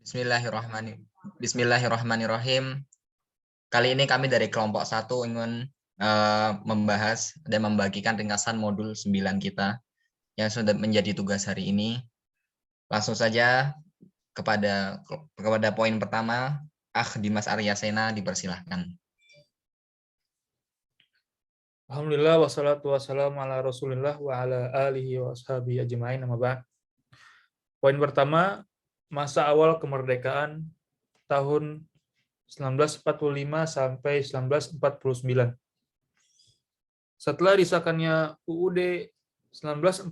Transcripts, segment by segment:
Bismillahirrahmanirrahim. Kali ini kami dari kelompok 1 ingin membahas dan membagikan ringkasan modul 9 kita yang sudah menjadi tugas hari ini. Langsung saja kepada poin pertama, Dimas Aryasena, dipersilahkan. Alhamdulillah wassalatu wassalamu ala Rasulillah wa ala alihi wa ashabihi ajma'in, amma ba'd. Poin pertama, masa awal kemerdekaan tahun 1945 sampai 1949. Setelah disahkannya UUD 1945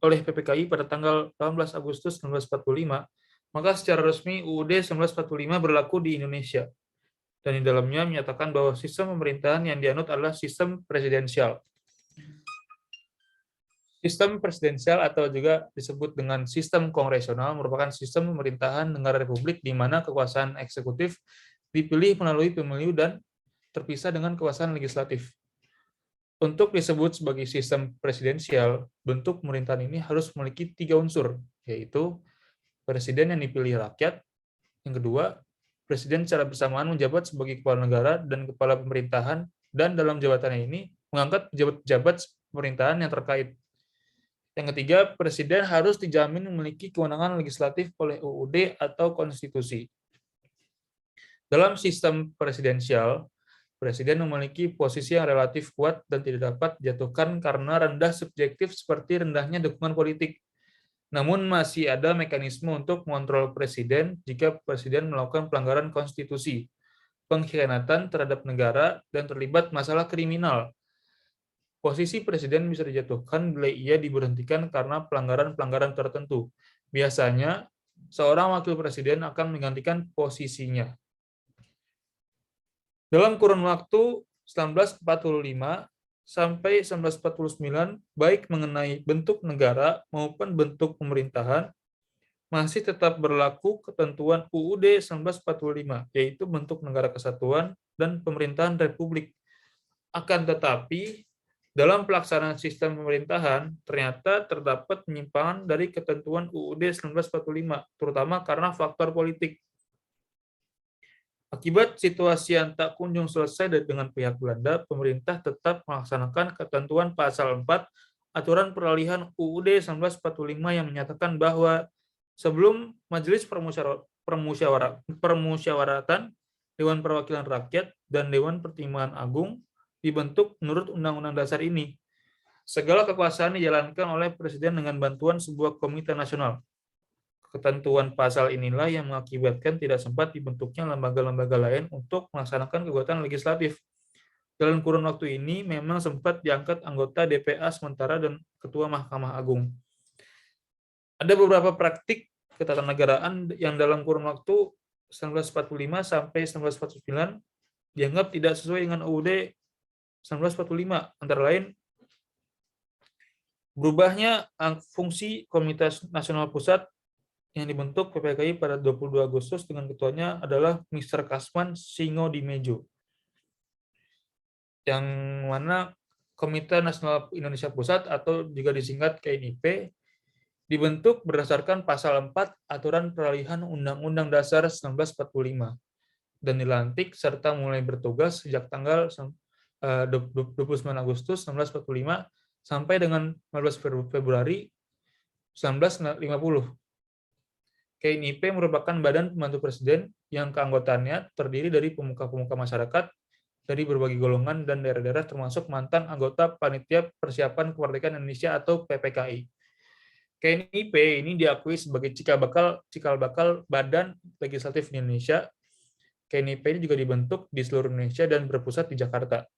oleh PPKI pada tanggal 18 Agustus 1945, maka secara resmi UUD 1945 berlaku di Indonesia. Dan di dalamnya menyatakan bahwa sistem pemerintahan yang dianut adalah sistem presidensial. Sistem presidensial atau juga disebut dengan sistem kongresional merupakan sistem pemerintahan negara republik di mana kekuasaan eksekutif dipilih melalui pemilu dan terpisah dengan kekuasaan legislatif. Untuk disebut sebagai sistem presidensial, bentuk pemerintahan ini harus memiliki 3 unsur, yaitu presiden yang dipilih rakyat, yang kedua, presiden secara bersamaan menjabat sebagai kepala negara dan kepala pemerintahan, dan dalam jabatannya ini mengangkat pejabat-pejabat pemerintahan yang terkait. Yang ketiga, presiden harus dijamin memiliki kewenangan legislatif oleh UUD atau konstitusi. Dalam sistem presidensial, presiden memiliki posisi yang relatif kuat dan tidak dapat dijatuhkan karena rendah subjektif seperti rendahnya dukungan politik. Namun masih ada mekanisme untuk mengontrol presiden jika presiden melakukan pelanggaran konstitusi, pengkhianatan terhadap negara, dan terlibat masalah kriminal. Posisi presiden bisa dijatuhkan bila ia diberhentikan karena pelanggaran-pelanggaran tertentu. Biasanya, seorang wakil presiden akan menggantikan posisinya. Dalam kurun waktu 1945 sampai 1949, baik mengenai bentuk negara maupun bentuk pemerintahan, masih tetap berlaku ketentuan UUD 1945, yaitu bentuk negara kesatuan dan pemerintahan republik. Akan tetapi, dalam pelaksanaan sistem pemerintahan, ternyata terdapat penyimpangan dari ketentuan UUD 1945, terutama karena faktor politik. Akibat situasi yang tak kunjung selesai dengan pihak Belanda, pemerintah tetap melaksanakan ketentuan pasal 4 Aturan Peralihan UUD 1945 yang menyatakan bahwa sebelum Majelis Permusyawaratan, Dewan Perwakilan Rakyat, dan Dewan Pertimbangan Agung dibentuk menurut Undang-Undang Dasar ini, segala kekuasaan dijalankan oleh Presiden dengan bantuan sebuah komite nasional. Ketentuan pasal inilah yang mengakibatkan tidak sempat dibentuknya lembaga-lembaga lain untuk melaksanakan kegiatan legislatif. Dalam kurun waktu ini memang sempat diangkat anggota DPA sementara dan Ketua Mahkamah Agung. Ada beberapa praktik ketatanegaraan yang dalam kurun waktu 1945 sampai 1949 dianggap tidak sesuai dengan UUD 1945, antara lain berubahnya fungsi Komite Nasional Pusat yang dibentuk PPKI pada 22 Agustus dengan ketuanya adalah Mr. Kasman Singodimejo, yang mana Komite Nasional Indonesia Pusat atau juga disingkat KNIP dibentuk berdasarkan pasal 4 Aturan Peralihan Undang-Undang Dasar 1945 dan dilantik serta mulai bertugas sejak tanggal 29 Agustus 1945 sampai dengan 15 Februari 1950. KNIP merupakan badan pembantu presiden yang keanggotaannya terdiri dari pemuka-pemuka masyarakat dari berbagai golongan dan daerah-daerah termasuk mantan anggota Panitia Persiapan Kemerdekaan Indonesia atau PPKI. KNIP ini diakui sebagai cikal bakal Badan Legislatif di Indonesia. KNIP ini juga dibentuk di seluruh Indonesia dan berpusat di Jakarta.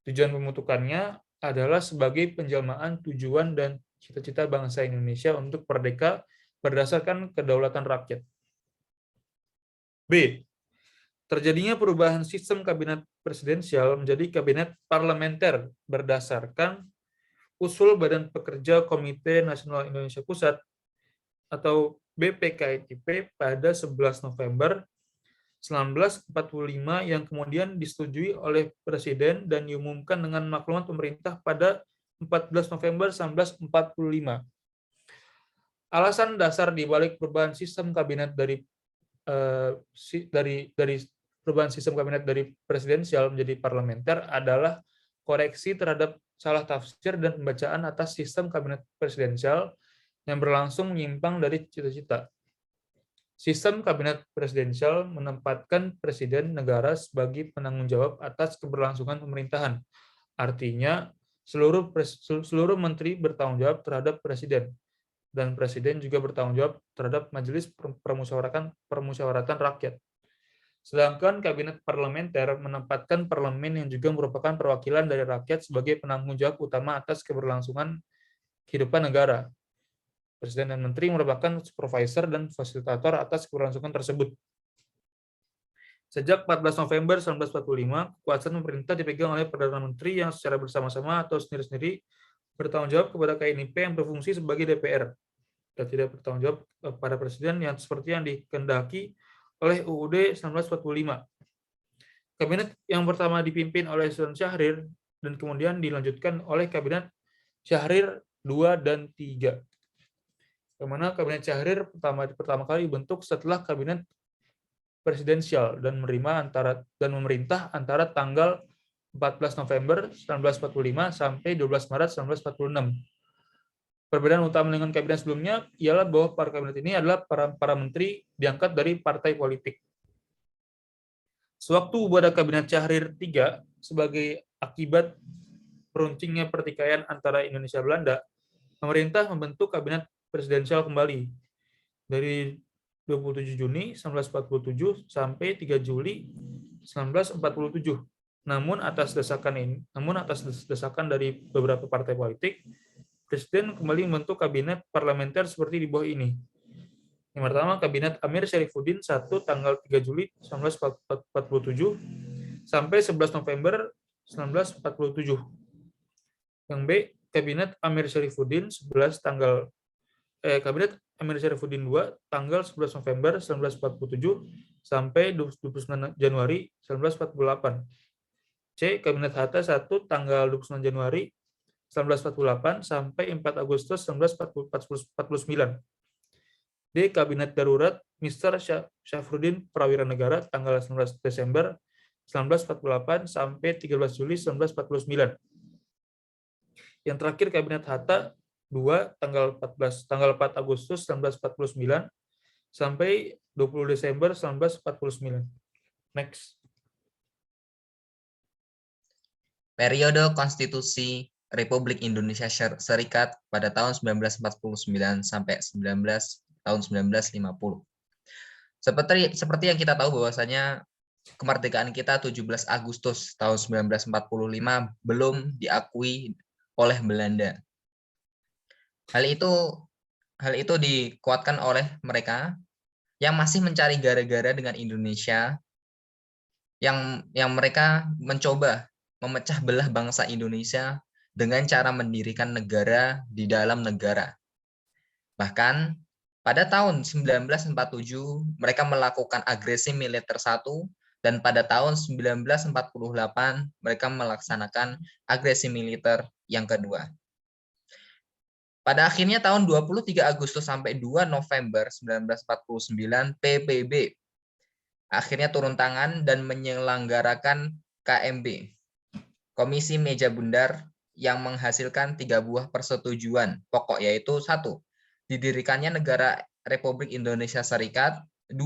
Tujuan pembentukannya adalah sebagai penjelmaan tujuan dan cita-cita bangsa Indonesia untuk merdeka berdasarkan kedaulatan rakyat. B. Terjadinya perubahan sistem kabinet presidensial menjadi kabinet parlementer berdasarkan usul Badan Pekerja Komite Nasional Indonesia Pusat atau BPKNIP pada 11 November 1945 yang kemudian disetujui oleh Presiden dan diumumkan dengan maklumat pemerintah pada 14 November 1945. Alasan dasar di balik perubahan sistem kabinet dari perubahan sistem kabinet dari presidensial menjadi parlementer adalah koreksi terhadap salah tafsir dan pembacaan atas sistem kabinet presidensial yang berlangsung menyimpang dari cita-cita. Sistem kabinet presidensial menempatkan presiden negara sebagai penanggung jawab atas keberlangsungan pemerintahan. Artinya, seluruh menteri bertanggung jawab terhadap presiden, dan presiden juga bertanggung jawab terhadap majelis permusyawaratan rakyat. Sedangkan kabinet parlementer menempatkan parlemen yang juga merupakan perwakilan dari rakyat sebagai penanggung jawab utama atas keberlangsungan kehidupan negara. Presiden dan menteri merupakan supervisor dan fasilitator atas keberlangsungan tersebut. Sejak 14 November 1945, kekuasaan pemerintah dipegang oleh Perdana Menteri yang secara bersama-sama atau sendiri-sendiri bertanggung jawab kepada KNIP yang berfungsi sebagai DPR, dan tidak bertanggung jawab pada presiden yang seperti yang dikehendaki oleh UUD 1945. Kabinet yang pertama dipimpin oleh Sultan Syahrir dan kemudian dilanjutkan oleh Kabinet Syahrir II dan III. Yang mana Kabinet Syahrir pertama kali dibentuk setelah Kabinet presidensial dan memerintah antara tanggal 14 November 1945 sampai 12 Maret 1946. Perbedaan utama dengan kabinet sebelumnya ialah bahwa para kabinet ini adalah para menteri diangkat dari partai politik. Sewaktu pada Kabinet Syahrir III sebagai akibat peruncingnya pertikaian antara Indonesia dan Belanda, pemerintah membentuk kabinet presidensial kembali dari 27 Juni 1947 sampai 3 Juli 1947. Namun atas desakan dari beberapa partai politik, Presiden kembali membentuk kabinet parlementer seperti di bawah ini. Yang pertama, Kabinet Amir Syarifuddin 1 tanggal 3 Juli 1947 sampai 11 November 1947. Yang B, Kabinet Amir Syarifuddin Kabinet Amir Syarifuddin II tanggal 11 November 1947 sampai 29 Januari 1948. C, Kabinet Hatta 1 tanggal 29 Januari 1948 sampai 4 Agustus 1949. D. Kabinet Darurat Mr. Syafruddin Prawira Negara tanggal 19 Desember 1948 sampai 13 Juli 1949. Yang terakhir Kabinet Hatta 2 tanggal 4 Agustus 1949 sampai 20 Desember 1949. Next. Periode Konstitusi Republik Indonesia Serikat pada tahun 1949 sampai tahun 1950. Seperti yang kita tahu bahwasanya kemerdekaan kita 17 Agustus tahun 1945 belum diakui oleh Belanda. Hal itu dikuatkan oleh mereka yang masih mencari gara-gara dengan Indonesia, yang mereka mencoba memecah belah bangsa Indonesia dengan cara mendirikan negara di dalam negara. Bahkan pada tahun 1947 mereka melakukan agresi militer 1, dan pada tahun 1948 mereka melaksanakan agresi militer yang kedua. Pada akhirnya tahun 23 Agustus sampai 2 November 1949 PBB akhirnya turun tangan dan menyelenggarakan KMB, Komisi Meja Bundar, yang menghasilkan 3 buah persetujuan pokok, yaitu 1. Didirikannya Negara Republik Indonesia Serikat. 2.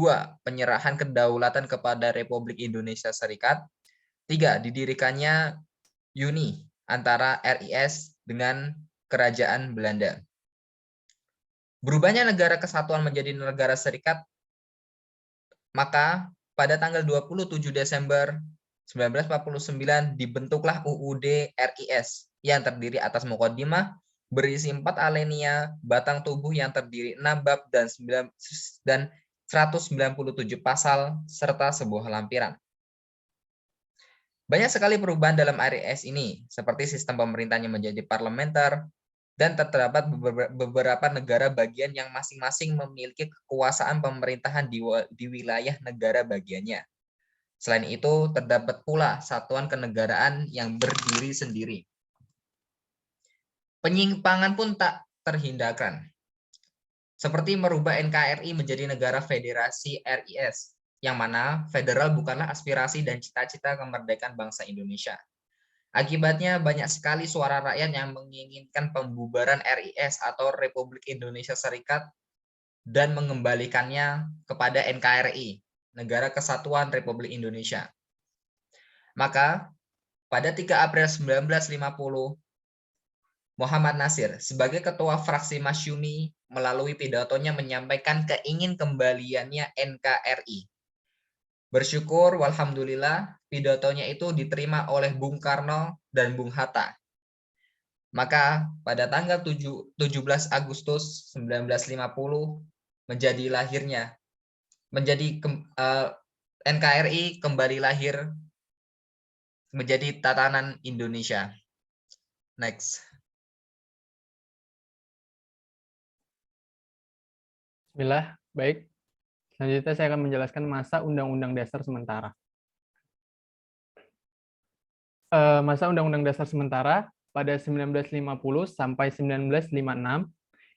Penyerahan kedaulatan kepada Republik Indonesia Serikat. 3. Didirikannya Uni antara RIS dengan Kerajaan Belanda. Berubahnya negara kesatuan menjadi negara serikat, maka pada tanggal 27 Desember 1949 dibentuklah UUD RIS yang terdiri atas mukaddimah berisi 4 alinea, batang tubuh yang terdiri 6 bab dan 197 pasal serta sebuah lampiran. Banyak sekali perubahan dalam RIS ini, seperti sistem pemerintahnya menjadi parlementer, dan terdapat beberapa negara bagian yang masing-masing memiliki kekuasaan pemerintahan di wilayah negara bagiannya. Selain itu, terdapat pula satuan kenegaraan yang berdiri sendiri. Penyimpangan pun tak terhindarkan. seperti merubah NKRI menjadi negara federasi RIS, yang mana federal bukanlah aspirasi dan cita-cita kemerdekaan bangsa Indonesia. Akibatnya banyak sekali suara rakyat yang menginginkan pembubaran RIS atau Republik Indonesia Serikat dan mengembalikannya kepada NKRI, Negara Kesatuan Republik Indonesia. Maka pada 3 April 1950, Muhammad Nasir sebagai ketua fraksi Masyumi melalui pidatonya menyampaikan keingin kembaliannya NKRI. Bersyukur, walhamdulillah, pidatonya itu diterima oleh Bung Karno dan Bung Hatta. Maka pada tanggal 17 Agustus 1950 NKRI kembali lahir menjadi tatanan Indonesia. Next. Bismillah, baik. Selanjutnya saya akan menjelaskan masa Undang-Undang Dasar sementara. Masa Undang-Undang Dasar sementara pada 1950 sampai 1956,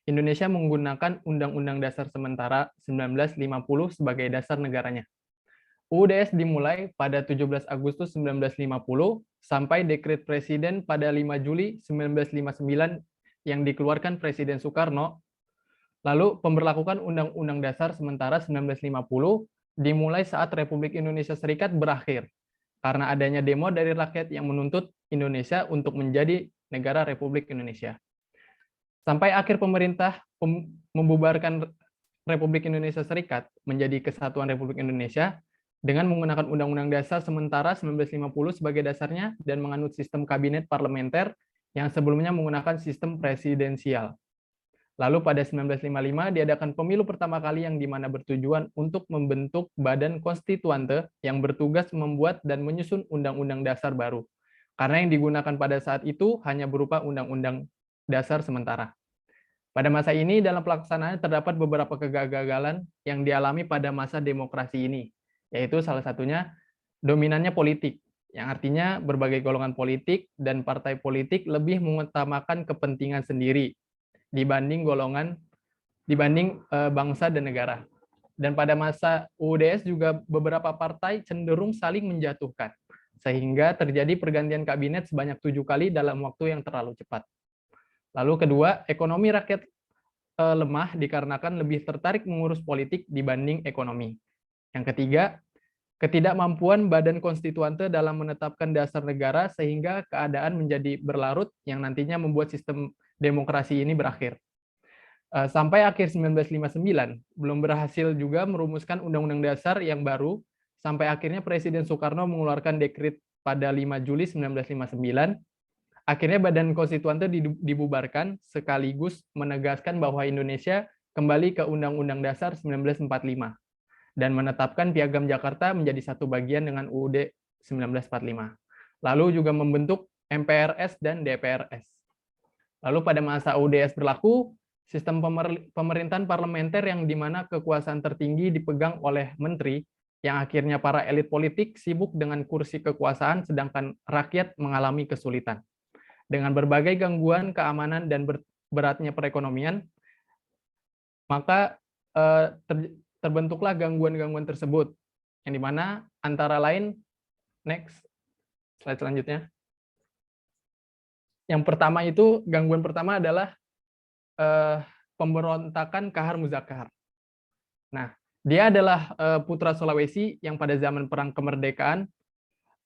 Indonesia menggunakan Undang-Undang Dasar sementara 1950 sebagai dasar negaranya. UUDS dimulai pada 17 Agustus 1950 sampai dekret Presiden pada 5 Juli 1959 yang dikeluarkan Presiden Soekarno. Lalu pemberlakuan Undang-Undang Dasar sementara 1950 dimulai saat Republik Indonesia Serikat berakhir karena adanya demo dari rakyat yang menuntut Indonesia untuk menjadi negara Republik Indonesia. Sampai akhir pemerintah membubarkan Republik Indonesia Serikat menjadi Kesatuan Republik Indonesia dengan menggunakan Undang-Undang Dasar sementara 1950 sebagai dasarnya dan menganut sistem kabinet parlementer yang sebelumnya menggunakan sistem presidensial. Lalu pada 1955 diadakan pemilu pertama kali yang dimana bertujuan untuk membentuk badan konstituante yang bertugas membuat dan menyusun undang-undang dasar baru. Karena yang digunakan pada saat itu hanya berupa undang-undang dasar sementara. Pada masa ini dalam pelaksanaan terdapat beberapa kegagalan yang dialami pada masa demokrasi ini, yaitu salah satunya dominannya politik, yang artinya berbagai golongan politik dan partai politik lebih mengutamakan kepentingan sendiri dibanding bangsa dan negara. Dan pada masa UUDS juga beberapa partai cenderung saling menjatuhkan, sehingga terjadi pergantian kabinet sebanyak 7 kali dalam waktu yang terlalu cepat. Lalu kedua, ekonomi rakyat lemah dikarenakan lebih tertarik mengurus politik dibanding ekonomi. Yang ketiga, ketidakmampuan badan konstituante dalam menetapkan dasar negara sehingga keadaan menjadi berlarut yang nantinya membuat sistem demokrasi ini berakhir. Sampai akhir 1959, belum berhasil juga merumuskan Undang-Undang Dasar yang baru, sampai akhirnya Presiden Soekarno mengeluarkan dekret pada 5 Juli 1959. Akhirnya Badan Konstituante dibubarkan, sekaligus menegaskan bahwa Indonesia kembali ke Undang-Undang Dasar 1945, dan menetapkan Piagam Jakarta menjadi satu bagian dengan UUD 1945. Lalu juga membentuk MPRS dan DPRS. Lalu pada masa UUDS berlaku, sistem pemerintahan parlementer yang dimana kekuasaan tertinggi dipegang oleh menteri, yang akhirnya para elit politik sibuk dengan kursi kekuasaan, sedangkan rakyat mengalami kesulitan. Dengan berbagai gangguan keamanan dan beratnya perekonomian, maka terbentuklah gangguan-gangguan tersebut, yang dimana antara lain, next, slide selanjutnya. Yang pertama itu, gangguan pertama adalah pemberontakan Kahar Muzakar. Nah, dia adalah putra Sulawesi yang pada zaman Perang Kemerdekaan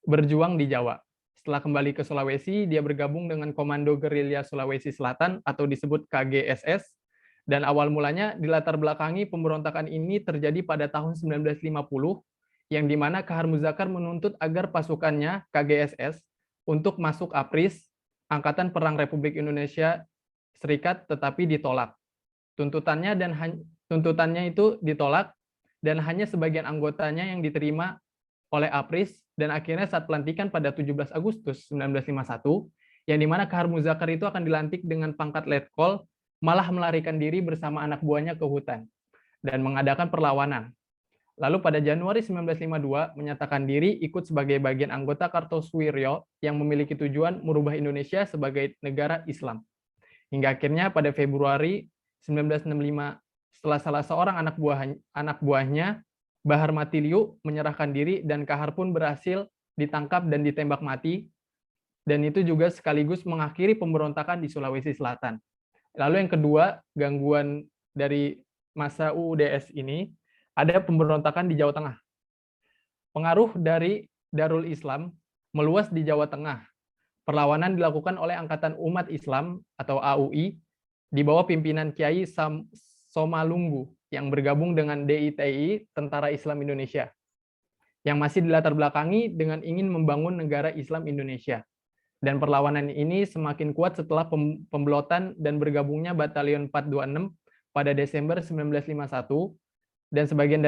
berjuang di Jawa. Setelah kembali ke Sulawesi, dia bergabung dengan Komando Gerilya Sulawesi Selatan atau disebut KGSS, dan awal mulanya dilatar belakangi pemberontakan ini terjadi pada tahun 1950, yang dimana Kahar Muzakar menuntut agar pasukannya KGSS untuk masuk APRIS, Angkatan Perang Republik Indonesia Serikat, tetapi ditolak. Tuntutannya itu ditolak, dan hanya sebagian anggotanya yang diterima oleh APRIS, dan akhirnya saat pelantikan pada 17 Agustus 1951, yang dimana Kahar Muzakar itu akan dilantik dengan pangkat letkol, malah melarikan diri bersama anak buahnya ke hutan, dan mengadakan perlawanan. Lalu pada Januari 1952, menyatakan diri ikut sebagai bagian anggota Kartosuwiryo yang memiliki tujuan merubah Indonesia sebagai negara Islam. Hingga akhirnya pada Februari 1965 setelah salah seorang anak buahnya, Bahar Matiliu, menyerahkan diri dan Kahar pun berhasil ditangkap dan ditembak mati, dan itu juga sekaligus mengakhiri pemberontakan di Sulawesi Selatan. Lalu yang kedua, gangguan dari masa UUDS ini, ada pemberontakan di Jawa Tengah. Pengaruh dari Darul Islam meluas di Jawa Tengah. Perlawanan dilakukan oleh Angkatan Umat Islam atau AUI di bawah pimpinan Kiai Somalungu yang bergabung dengan DITI, Tentara Islam Indonesia, yang masih dilatar belakangi dengan ingin membangun negara Islam Indonesia. Dan perlawanan ini semakin kuat setelah pembelotan dan bergabungnya Batalion 426 pada Desember 1951, dan sebagian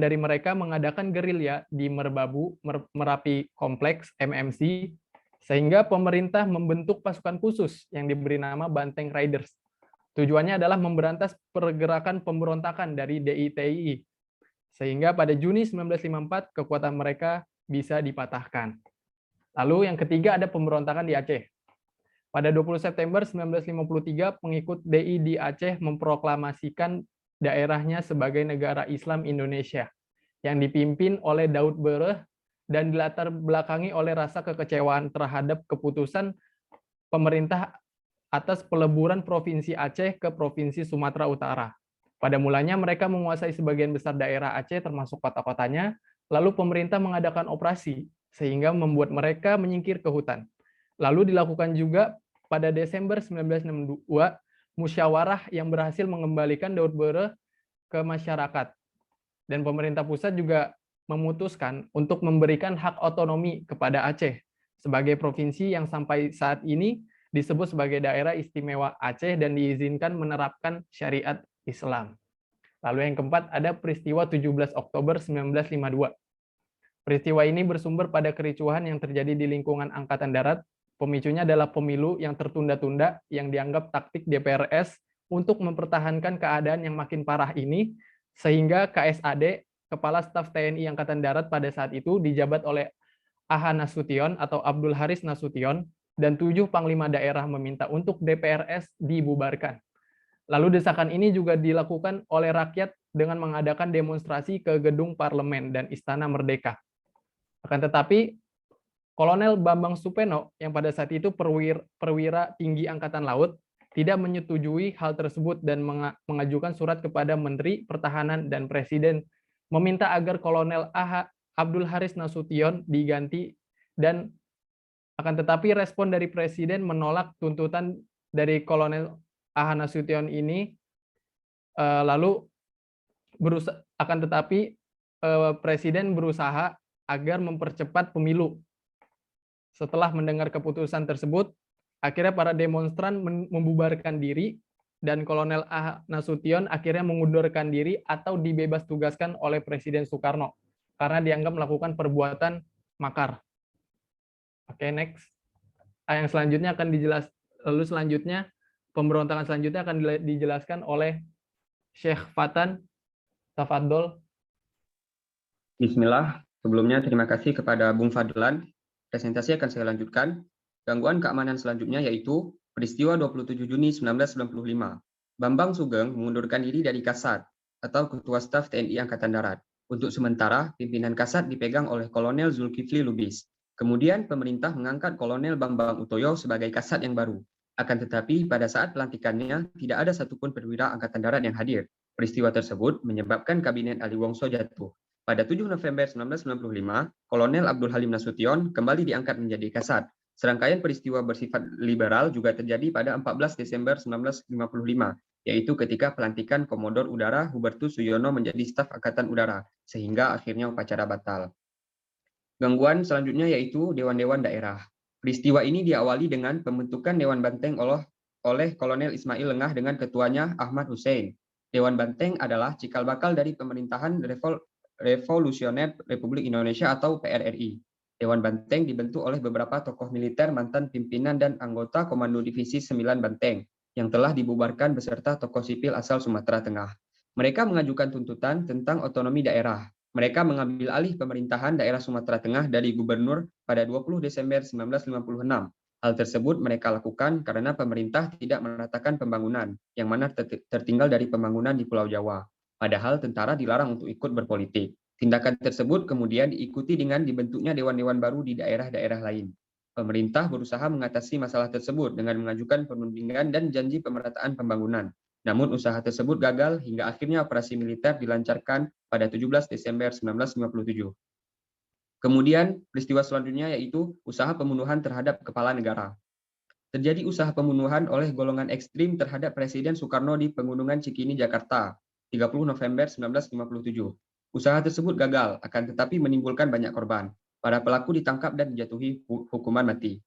dari mereka mengadakan gerilya di Merbabu, Merapi Kompleks, MMC, sehingga pemerintah membentuk pasukan khusus yang diberi nama Banteng Riders. Tujuannya adalah memberantas pergerakan pemberontakan dari DITI, sehingga pada Juni 1954 kekuatan mereka bisa dipatahkan. Lalu yang ketiga ada pemberontakan di Aceh. Pada 20 September 1953, pengikut DI di Aceh memproklamasikan daerahnya sebagai negara Islam Indonesia, yang dipimpin oleh Daud Bereh dan dilatar belakangi oleh rasa kekecewaan terhadap keputusan pemerintah atas peleburan Provinsi Aceh ke Provinsi Sumatera Utara. Pada mulanya mereka menguasai sebagian besar daerah Aceh termasuk kota-kotanya, lalu pemerintah mengadakan operasi sehingga membuat mereka menyingkir ke hutan. Lalu dilakukan juga pada Desember 1962 musyawarah yang berhasil mengembalikan Daud Bereh ke masyarakat. Dan pemerintah pusat juga memutuskan untuk memberikan hak otonomi kepada Aceh sebagai provinsi yang sampai saat ini disebut sebagai daerah istimewa Aceh dan diizinkan menerapkan syariat Islam. Lalu yang keempat ada peristiwa 17 Oktober 1952. Peristiwa ini bersumber pada kericuhan yang terjadi di lingkungan Angkatan Darat. Pemicunya adalah pemilu yang tertunda-tunda yang dianggap taktik DPRS untuk mempertahankan keadaan yang makin parah ini, sehingga KSAD, Kepala Staf TNI Angkatan Darat pada saat itu dijabat oleh AH Nasution atau Abdul Haris Nasution, dan 7 panglima daerah meminta untuk DPRS dibubarkan. Lalu desakan ini juga dilakukan oleh rakyat dengan mengadakan demonstrasi ke gedung parlemen dan Istana Merdeka. Akan tetapi, Kolonel Bambang Supeno yang pada saat itu perwira tinggi Angkatan Laut tidak menyetujui hal tersebut dan mengajukan surat kepada Menteri Pertahanan dan Presiden meminta agar Kolonel AH Abdul Haris Nasution diganti, dan akan tetapi respon dari Presiden menolak tuntutan dari Kolonel AH Nasution ini. Presiden berusaha agar mempercepat pemilu. Setelah mendengar keputusan tersebut, akhirnya para demonstran membubarkan diri dan Kolonel AH Nasution akhirnya mengundurkan diri atau dibebas tugaskan oleh Presiden Soekarno karena dianggap melakukan perbuatan makar. Oke, next. Yang selanjutnya akan dijelaskan, pemberontakan selanjutnya akan dijelaskan oleh Syekh Fatan. Tafadhol. Bismillah. Sebelumnya terima kasih kepada Bung Fadlan. Presentasi akan saya lanjutkan. Gangguan keamanan selanjutnya yaitu peristiwa 27 Juni 1995. Bambang Sugeng mengundurkan diri dari Kasat atau Ketua Staf TNI Angkatan Darat. Untuk sementara, pimpinan Kasat dipegang oleh Kolonel Zulkifli Lubis. Kemudian pemerintah mengangkat Kolonel Bambang Utoyo sebagai Kasat yang baru. Akan tetapi pada saat pelantikannya tidak ada satupun perwira Angkatan Darat yang hadir. Peristiwa tersebut menyebabkan Kabinet Ali Wongso jatuh. Pada 7 November 1995, Kolonel Abdul Halim Nasution kembali diangkat menjadi Kasat. Serangkaian peristiwa bersifat liberal juga terjadi pada 14 Desember 1955, yaitu ketika pelantikan Komodor Udara Hubertus Suyono menjadi Staf Angkatan Udara, sehingga akhirnya upacara batal. Gangguan selanjutnya yaitu Dewan-Dewan Daerah. Peristiwa ini diawali dengan pembentukan Dewan Banteng oleh Kolonel Ismail Lengah dengan ketuanya Ahmad Hussein. Dewan Banteng adalah cikal bakal dari pemerintahan Revolusioner Republik Indonesia atau PRRI. Dewan Banteng dibentuk oleh beberapa tokoh militer mantan pimpinan dan anggota Komando Divisi 9 Banteng yang telah dibubarkan beserta tokoh sipil asal Sumatera Tengah. Mereka mengajukan tuntutan tentang otonomi daerah. Mereka mengambil alih pemerintahan daerah Sumatera Tengah dari gubernur pada 20 Desember 1956. Hal tersebut mereka lakukan karena pemerintah tidak meratakan pembangunan, yang mana tertinggal dari pembangunan di Pulau Jawa. Padahal tentara dilarang untuk ikut berpolitik. Tindakan tersebut kemudian diikuti dengan dibentuknya dewan-dewan baru di daerah-daerah lain. Pemerintah berusaha mengatasi masalah tersebut dengan mengajukan penundingan dan janji pemerataan pembangunan. Namun usaha tersebut gagal hingga akhirnya operasi militer dilancarkan pada 17 Desember 1957. Kemudian peristiwa selanjutnya yaitu usaha pembunuhan terhadap kepala negara. Terjadi usaha pembunuhan oleh golongan ekstrim terhadap Presiden Soekarno di Pegunungan Cikini, Jakarta, 30 November 1957. Usaha tersebut gagal, akan tetapi menimbulkan banyak korban. Para pelaku ditangkap dan dijatuhi hukuman mati.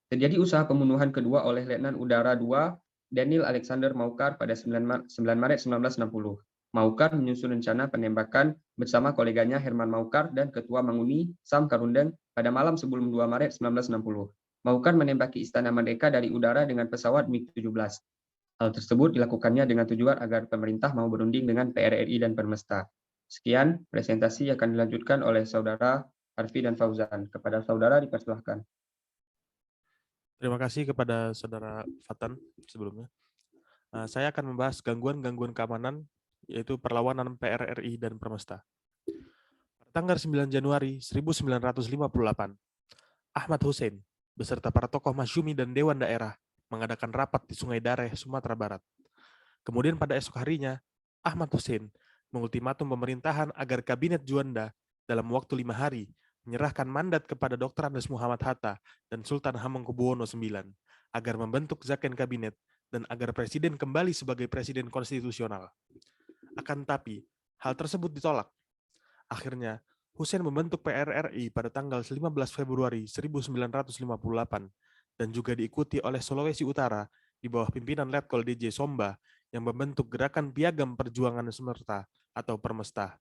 Terjadi usaha pembunuhan kedua oleh Letnan Udara II Daniel Alexander Maucar pada 9 Maret 1960. Maucar menyusun rencana penembakan bersama koleganya Herman Maucar dan Ketua Manguni Sam Karundeng pada malam sebelum 2 Maret 1960. Maucar menembaki Istana Merdeka dari udara dengan pesawat MiG-17. Hal tersebut dilakukannya dengan tujuan agar pemerintah mau berunding dengan PRRI dan Permesta. Sekian, presentasi akan dilanjutkan oleh Saudara Harfi dan Fauzan. Kepada Saudara dipersilahkan. Terima kasih kepada Saudara Fatan sebelumnya. Saya akan membahas gangguan-gangguan keamanan, yaitu perlawanan PRRI dan Permesta. Pada tanggal 9 Januari 1958, Ahmad Hussein beserta para tokoh masyumi dan dewan daerah mengadakan rapat di Sungai Dareh, Sumatera Barat. Kemudian pada esok harinya, Ahmad Hussein mengultimatum pemerintahan agar Kabinet Juanda dalam waktu 5 hari menyerahkan mandat kepada Dr. Andes Muhammad Hatta dan Sultan Hamengkubuwono IX agar membentuk Zakon Kabinet dan agar Presiden kembali sebagai Presiden konstitusional. Akan tetapi, hal tersebut ditolak. Akhirnya, Hussein membentuk PRRI pada tanggal 15 Februari 1958 dan juga diikuti oleh Sulawesi Utara di bawah pimpinan Letkol DJ Somba yang membentuk Gerakan Piagam Perjuangan Semerta atau Permesta.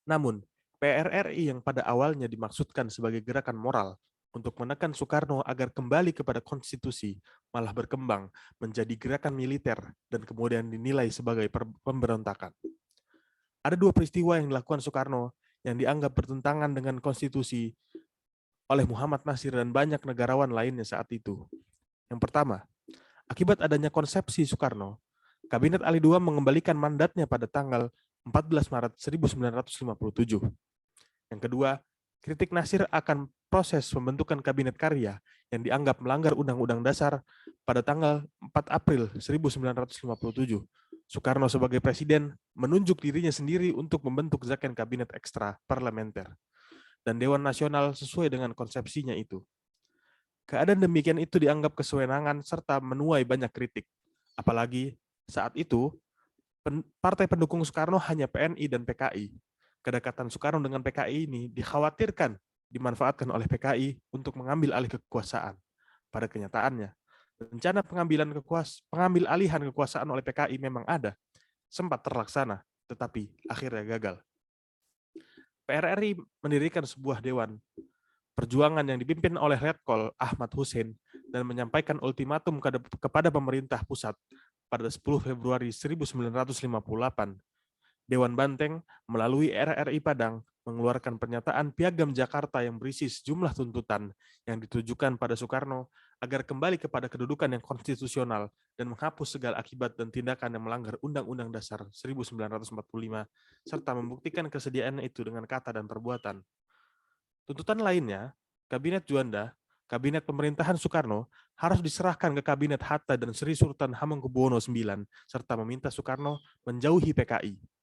Namun, PRRI yang pada awalnya dimaksudkan sebagai gerakan moral untuk menekan Soekarno agar kembali kepada konstitusi malah berkembang menjadi gerakan militer dan kemudian dinilai sebagai pemberontakan. Ada dua peristiwa yang dilakukan Soekarno yang dianggap bertentangan dengan konstitusi oleh Muhammad Nasir dan banyak negarawan lainnya saat itu. Yang pertama, akibat adanya konsepsi Soekarno, Kabinet Ali II mengembalikan mandatnya pada tanggal 14 Maret 1957. Yang kedua, kritik Nasir akan proses pembentukan Kabinet Karya yang dianggap melanggar Undang-Undang Dasar pada tanggal 4 April 1957. Soekarno sebagai presiden menunjuk dirinya sendiri untuk membentuk Zakon Kabinet Ekstra Parlementer dan Dewan Nasional sesuai dengan konsepsinya itu. Keadaan demikian itu dianggap kesewenangan serta menuai banyak kritik. Apalagi saat itu partai pendukung Soekarno hanya PNI dan PKI. Kedekatan Soekarno dengan PKI ini dikhawatirkan dimanfaatkan oleh PKI untuk mengambil alih kekuasaan. Pada kenyataannya, rencana pengambil alihan kekuasaan oleh PKI memang ada, sempat terlaksana, tetapi akhirnya gagal. PRRI mendirikan sebuah dewan perjuangan yang dipimpin oleh Letkol Ahmad Hussein dan menyampaikan ultimatum kepada pemerintah pusat pada 10 Februari 1958. Dewan Banteng melalui RRI Padang mengeluarkan pernyataan Piagam Jakarta yang berisi sejumlah tuntutan yang ditujukan pada Soekarno agar kembali kepada kedudukan yang konstitusional dan menghapus segala akibat dan tindakan yang melanggar Undang-Undang Dasar 1945 serta membuktikan kesediaannya itu dengan kata dan perbuatan. Tuntutan lainnya, Kabinet Juanda, Kabinet Pemerintahan Soekarno harus diserahkan ke Kabinet Hatta dan Sri Sultan Hamengkubuwono IX serta meminta Soekarno menjauhi PKI.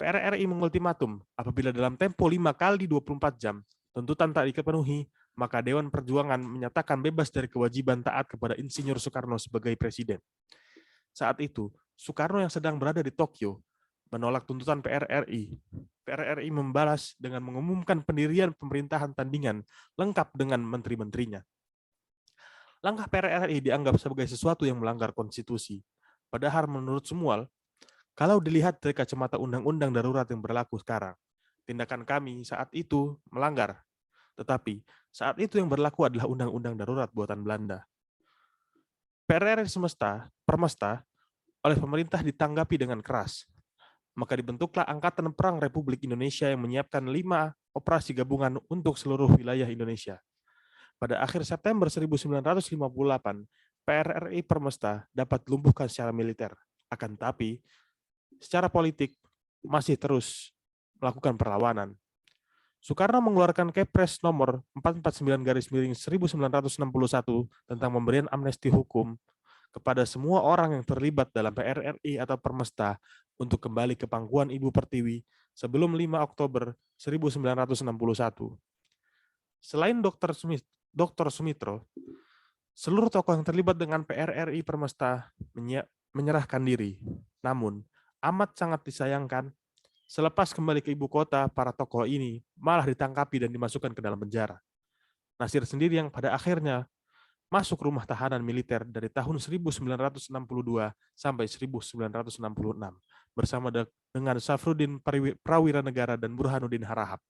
PRRI mengultimatum apabila dalam tempo 5 kali 24 jam tuntutan tak dipenuhi, maka Dewan Perjuangan menyatakan bebas dari kewajiban taat kepada Insinyur Soekarno sebagai presiden. Saat itu, Soekarno yang sedang berada di Tokyo menolak tuntutan PRRI. PRRI membalas dengan mengumumkan pendirian pemerintahan tandingan lengkap dengan menteri-menterinya. Langkah PRRI dianggap sebagai sesuatu yang melanggar konstitusi. Padahal menurut Sumual, kalau dilihat dari kacamata undang-undang darurat yang berlaku sekarang, tindakan kami saat itu melanggar. Tetapi saat itu yang berlaku adalah undang-undang darurat buatan Belanda. PRRI Permesta oleh pemerintah ditanggapi dengan keras. Maka dibentuklah Angkatan Perang Republik Indonesia yang menyiapkan 5 operasi gabungan untuk seluruh wilayah Indonesia. pada akhir September 1958, PRRI Permesta dapat dilumpuhkan secara militer. Akan tetapi, secara politik masih terus melakukan perlawanan. Soekarno mengeluarkan Kepres nomor 449/1961 tentang pemberian amnesti hukum kepada semua orang yang terlibat dalam PRRI atau Permesta untuk kembali ke pangkuan Ibu Pertiwi sebelum 5 Oktober 1961. Selain Dr. Sumitro, seluruh tokoh yang terlibat dengan PRRI Permesta menyerahkan diri. Namun, amat sangat disayangkan, selepas kembali ke ibu kota, para tokoh ini malah ditangkapi dan dimasukkan ke dalam penjara. Nasir sendiri yang pada akhirnya masuk rumah tahanan militer dari tahun 1962 sampai 1966 bersama dengan Safruddin Prawiranegara dan Burhanuddin Harahap.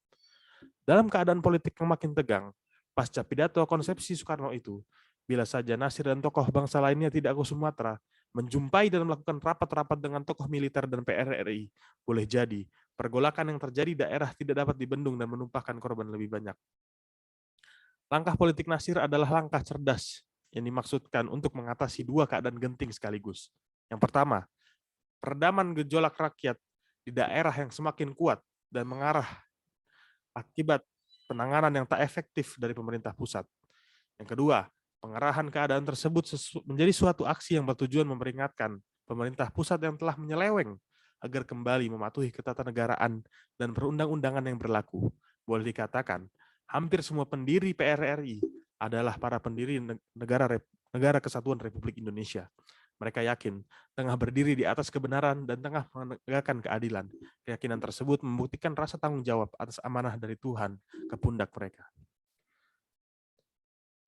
Dalam keadaan politik yang makin tegang, pasca pidato konsepsi Soekarno itu, bila saja Nasir dan tokoh bangsa lainnya tidak ke Sumatera, menjumpai dan melakukan rapat-rapat dengan tokoh militer dan PRRI, boleh jadi pergolakan yang terjadi di daerah tidak dapat dibendung dan menumpahkan korban lebih banyak. Langkah politik Nasir adalah langkah cerdas yang dimaksudkan untuk mengatasi dua keadaan genting sekaligus. Yang pertama, peredaman gejolak rakyat di daerah yang semakin kuat dan mengarah akibat penanganan yang tak efektif dari pemerintah pusat. Yang kedua, pengarahan keadaan tersebut menjadi suatu aksi yang bertujuan memperingatkan pemerintah pusat yang telah menyeleweng agar kembali mematuhi ketatanegaraan dan perundang-undangan yang berlaku. Boleh dikatakan, hampir semua pendiri PRRI adalah para pendiri negara Kesatuan Republik Indonesia. Mereka yakin tengah berdiri di atas kebenaran dan tengah menegakkan keadilan. Keyakinan tersebut membuktikan rasa tanggung jawab atas amanah dari Tuhan ke pundak mereka.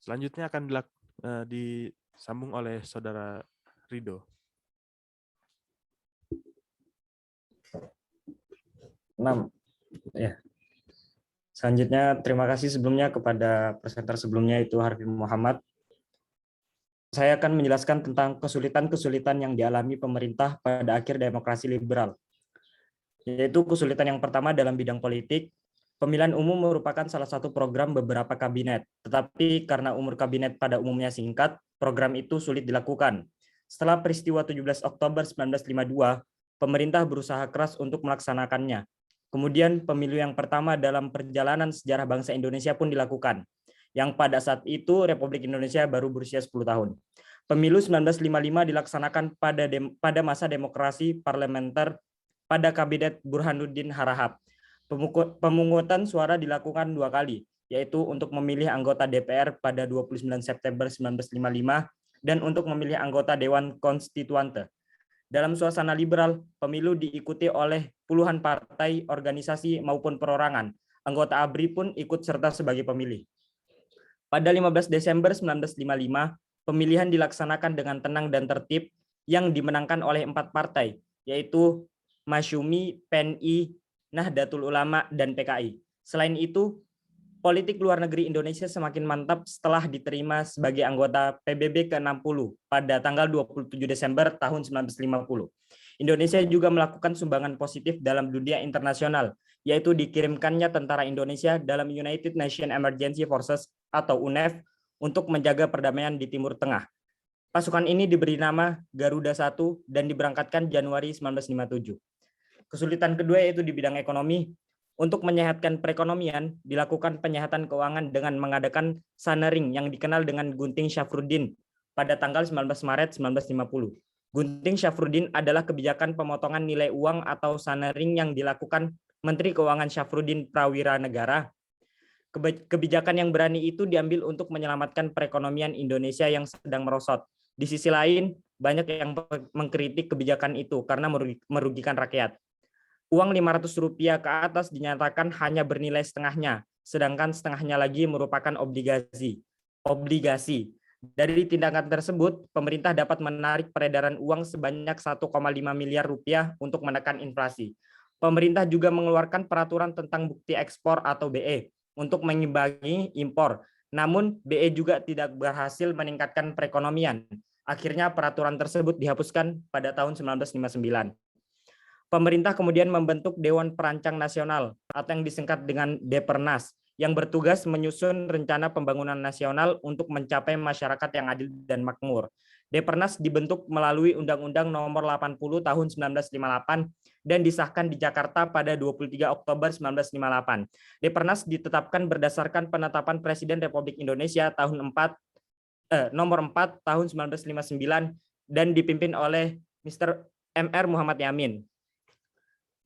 Selanjutnya akan disambung oleh Saudara Rido. 6. Ya. Selanjutnya, terima kasih sebelumnya kepada presenter sebelumnya, itu Harfi Muhammad. Saya akan menjelaskan tentang kesulitan-kesulitan yang dialami pemerintah pada akhir demokrasi liberal. Yaitu kesulitan yang pertama dalam bidang politik. Pemilihan umum merupakan salah satu program beberapa kabinet, tetapi karena umur kabinet pada umumnya singkat, program itu sulit dilakukan. Setelah peristiwa 17 Oktober 1952, pemerintah berusaha keras untuk melaksanakannya. Kemudian pemilu yang pertama dalam perjalanan sejarah bangsa Indonesia pun dilakukan, yang pada saat itu Republik Indonesia baru berusia 10 tahun. Pemilu 1955 dilaksanakan pada masa demokrasi parlementer pada kabinet Burhanuddin Harahap. Pemungutan suara dilakukan 2 kali, yaitu untuk memilih anggota DPR pada 29 September 1955 dan untuk memilih anggota Dewan Konstituante. Dalam suasana liberal, pemilu diikuti oleh puluhan partai, organisasi, maupun perorangan. Anggota ABRI pun ikut serta sebagai pemilih. Pada 15 Desember 1955, pemilihan dilaksanakan dengan tenang dan tertib yang dimenangkan oleh 4 partai, yaitu Masyumi, PNI, Nahdlatul Ulama, dan PKI. Selain itu, politik luar negeri Indonesia semakin mantap setelah diterima sebagai anggota PBB ke-60 pada tanggal 27 Desember tahun 1950. Indonesia juga melakukan sumbangan positif dalam dunia internasional, yaitu dikirimkannya tentara Indonesia dalam United Nations Emergency Forces atau UNEF untuk menjaga perdamaian di Timur Tengah. Pasukan ini diberi nama Garuda I dan diberangkatkan Januari 1957. Kesulitan kedua yaitu di bidang ekonomi. Untuk menyehatkan perekonomian, dilakukan penyehatan keuangan dengan mengadakan sanering yang dikenal dengan Gunting Syafruddin pada tanggal 19 Maret 1950. Gunting Syafruddin adalah kebijakan pemotongan nilai uang atau sanering yang dilakukan Menteri Keuangan Syafruddin Prawiranegara. Kebijakan yang berani itu diambil untuk menyelamatkan perekonomian Indonesia yang sedang merosot. Di sisi lain, banyak yang mengkritik kebijakan itu karena merugikan rakyat. Uang Rp500 ke atas dinyatakan hanya bernilai setengahnya, sedangkan setengahnya lagi merupakan obligasi. Dari tindakan tersebut, pemerintah dapat menarik peredaran uang sebanyak 1,5 miliar rupiah untuk menekan inflasi. Pemerintah juga mengeluarkan peraturan tentang bukti ekspor atau BE untuk mengimbangi impor. Namun, BE juga tidak berhasil meningkatkan perekonomian. Akhirnya peraturan tersebut dihapuskan pada tahun 1959. Pemerintah kemudian membentuk Dewan Perancang Nasional atau yang disingkat dengan Depernas yang bertugas menyusun rencana pembangunan nasional untuk mencapai masyarakat yang adil dan makmur. Depernas dibentuk melalui Undang-Undang Nomor 80 Tahun 1958 dan disahkan di Jakarta pada 23 Oktober 1958. Depernas ditetapkan berdasarkan penetapan Presiden Republik Indonesia Nomor 4 Tahun 1959 dan dipimpin oleh Mr. Mr. Muhammad Yamin.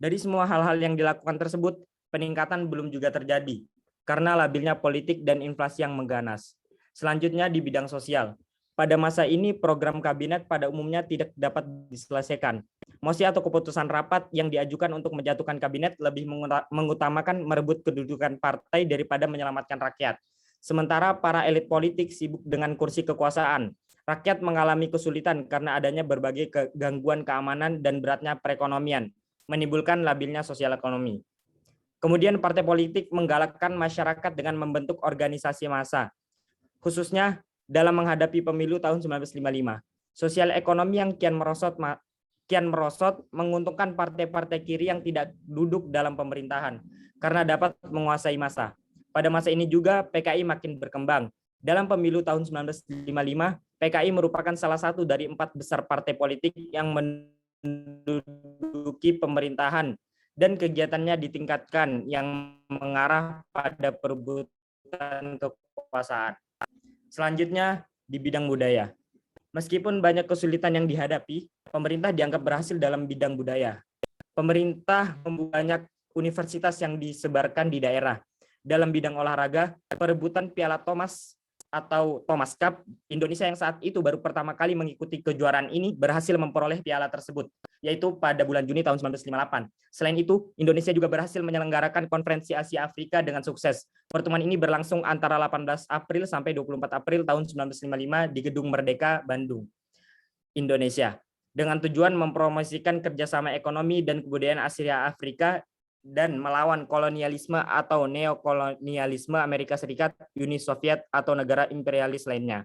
Dari semua hal-hal yang dilakukan tersebut, peningkatan belum juga terjadi karena labilnya politik dan inflasi yang mengganas. Selanjutnya di bidang sosial. Pada masa ini program kabinet pada umumnya tidak dapat diselesaikan. Mosi atau keputusan rapat yang diajukan untuk menjatuhkan kabinet lebih mengutamakan merebut kedudukan partai daripada menyelamatkan rakyat. Sementara para elit politik sibuk dengan kursi kekuasaan. Rakyat mengalami kesulitan karena adanya berbagai gangguan keamanan dan beratnya perekonomian, menimbulkan labilnya sosial ekonomi. Kemudian partai politik menggalakkan masyarakat dengan membentuk organisasi massa, khususnya dalam menghadapi pemilu tahun 1955. Sosial ekonomi yang kian merosot menguntungkan partai-partai kiri yang tidak duduk dalam pemerintahan karena dapat menguasai massa. Pada masa ini juga PKI makin berkembang. Dalam pemilu tahun 1955, PKI merupakan salah satu dari 4 besar partai politik yang menduduki pemerintahan dan kegiatannya ditingkatkan yang mengarah pada perebutan kekuasaan. Selanjutnya di bidang budaya. Meskipun banyak kesulitan yang dihadapi, pemerintah dianggap berhasil dalam bidang budaya. Pemerintah membuka banyak universitas yang disebarkan di daerah. Dalam bidang olahraga, perebutan Piala Thomas atau Thomas Cup, Indonesia yang saat itu baru pertama kali mengikuti kejuaraan ini berhasil memperoleh piala tersebut, yaitu pada bulan Juni tahun 1958. Selain itu, Indonesia juga berhasil menyelenggarakan Konferensi Asia Afrika dengan sukses. Pertemuan ini berlangsung antara 18 April sampai 24 April tahun 1955 di Gedung Merdeka, Bandung, Indonesia, dengan tujuan mempromosikan kerjasama ekonomi dan kebudayaan Asia Afrika dan melawan kolonialisme atau neokolonialisme Amerika Serikat, Uni Soviet, atau negara imperialis lainnya.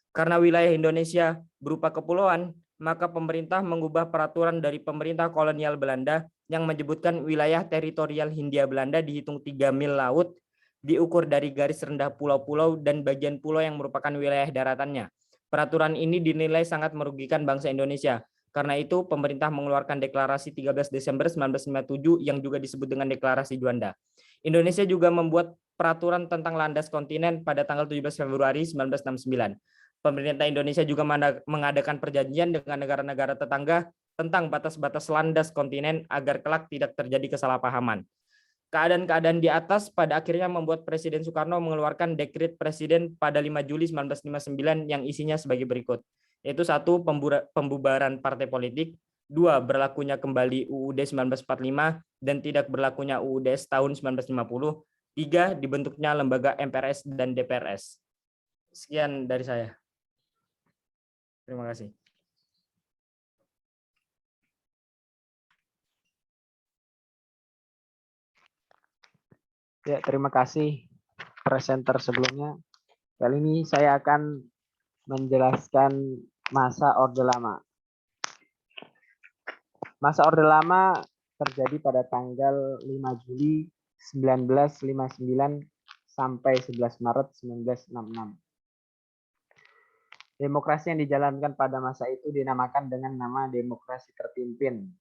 Karena wilayah Indonesia berupa kepulauan, maka pemerintah mengubah peraturan dari pemerintah kolonial Belanda yang menyebutkan wilayah teritorial Hindia Belanda dihitung 3 mil laut, diukur dari garis rendah pulau-pulau dan bagian pulau yang merupakan wilayah daratannya. Peraturan ini dinilai sangat merugikan bangsa Indonesia. Karena itu, pemerintah mengeluarkan deklarasi 13 Desember 1957 yang juga disebut dengan Deklarasi Juanda. Indonesia juga membuat peraturan tentang landas kontinen pada tanggal 17 Februari 1969. Pemerintah Indonesia juga mengadakan perjanjian dengan negara-negara tetangga tentang batas-batas landas kontinen agar kelak tidak terjadi kesalahpahaman. Keadaan-keadaan di atas pada akhirnya membuat Presiden Soekarno mengeluarkan dekret Presiden pada 5 Juli 1959 yang isinya sebagai berikut. Yaitu 1. Pembubaran partai politik, 2. Berlakunya kembali UUD 1945 dan tidak berlakunya UUD tahun 1950, 3. Dibentuknya lembaga MPRS dan DPRS. Sekian dari saya. Terima kasih. Ya, terima kasih presenter sebelumnya. Kali ini saya akan menjelaskan masa Orde Lama. Masa Orde Lama terjadi pada tanggal 5 Juli 1959 sampai 11 Maret 1966. Demokrasi yang dijalankan pada masa itu dinamakan dengan nama demokrasi terpimpin,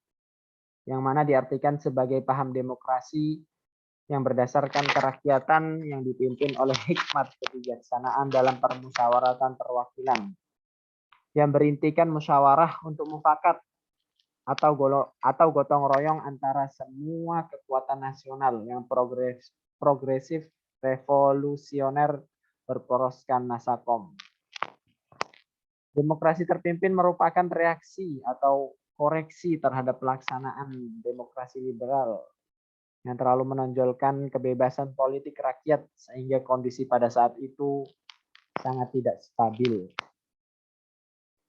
yang mana diartikan sebagai paham demokrasi yang berdasarkan kerakyatan yang dipimpin oleh hikmat kebijaksanaan dalam permusyawaratan perwakilan, yang berintikan musyawarah untuk mufakat atau gotong royong antara semua kekuatan nasional yang progresif, revolusioner, berporoskan nasakom. Demokrasi terpimpin merupakan reaksi atau koreksi terhadap pelaksanaan demokrasi liberal yang terlalu menonjolkan kebebasan politik rakyat sehingga kondisi pada saat itu sangat tidak stabil.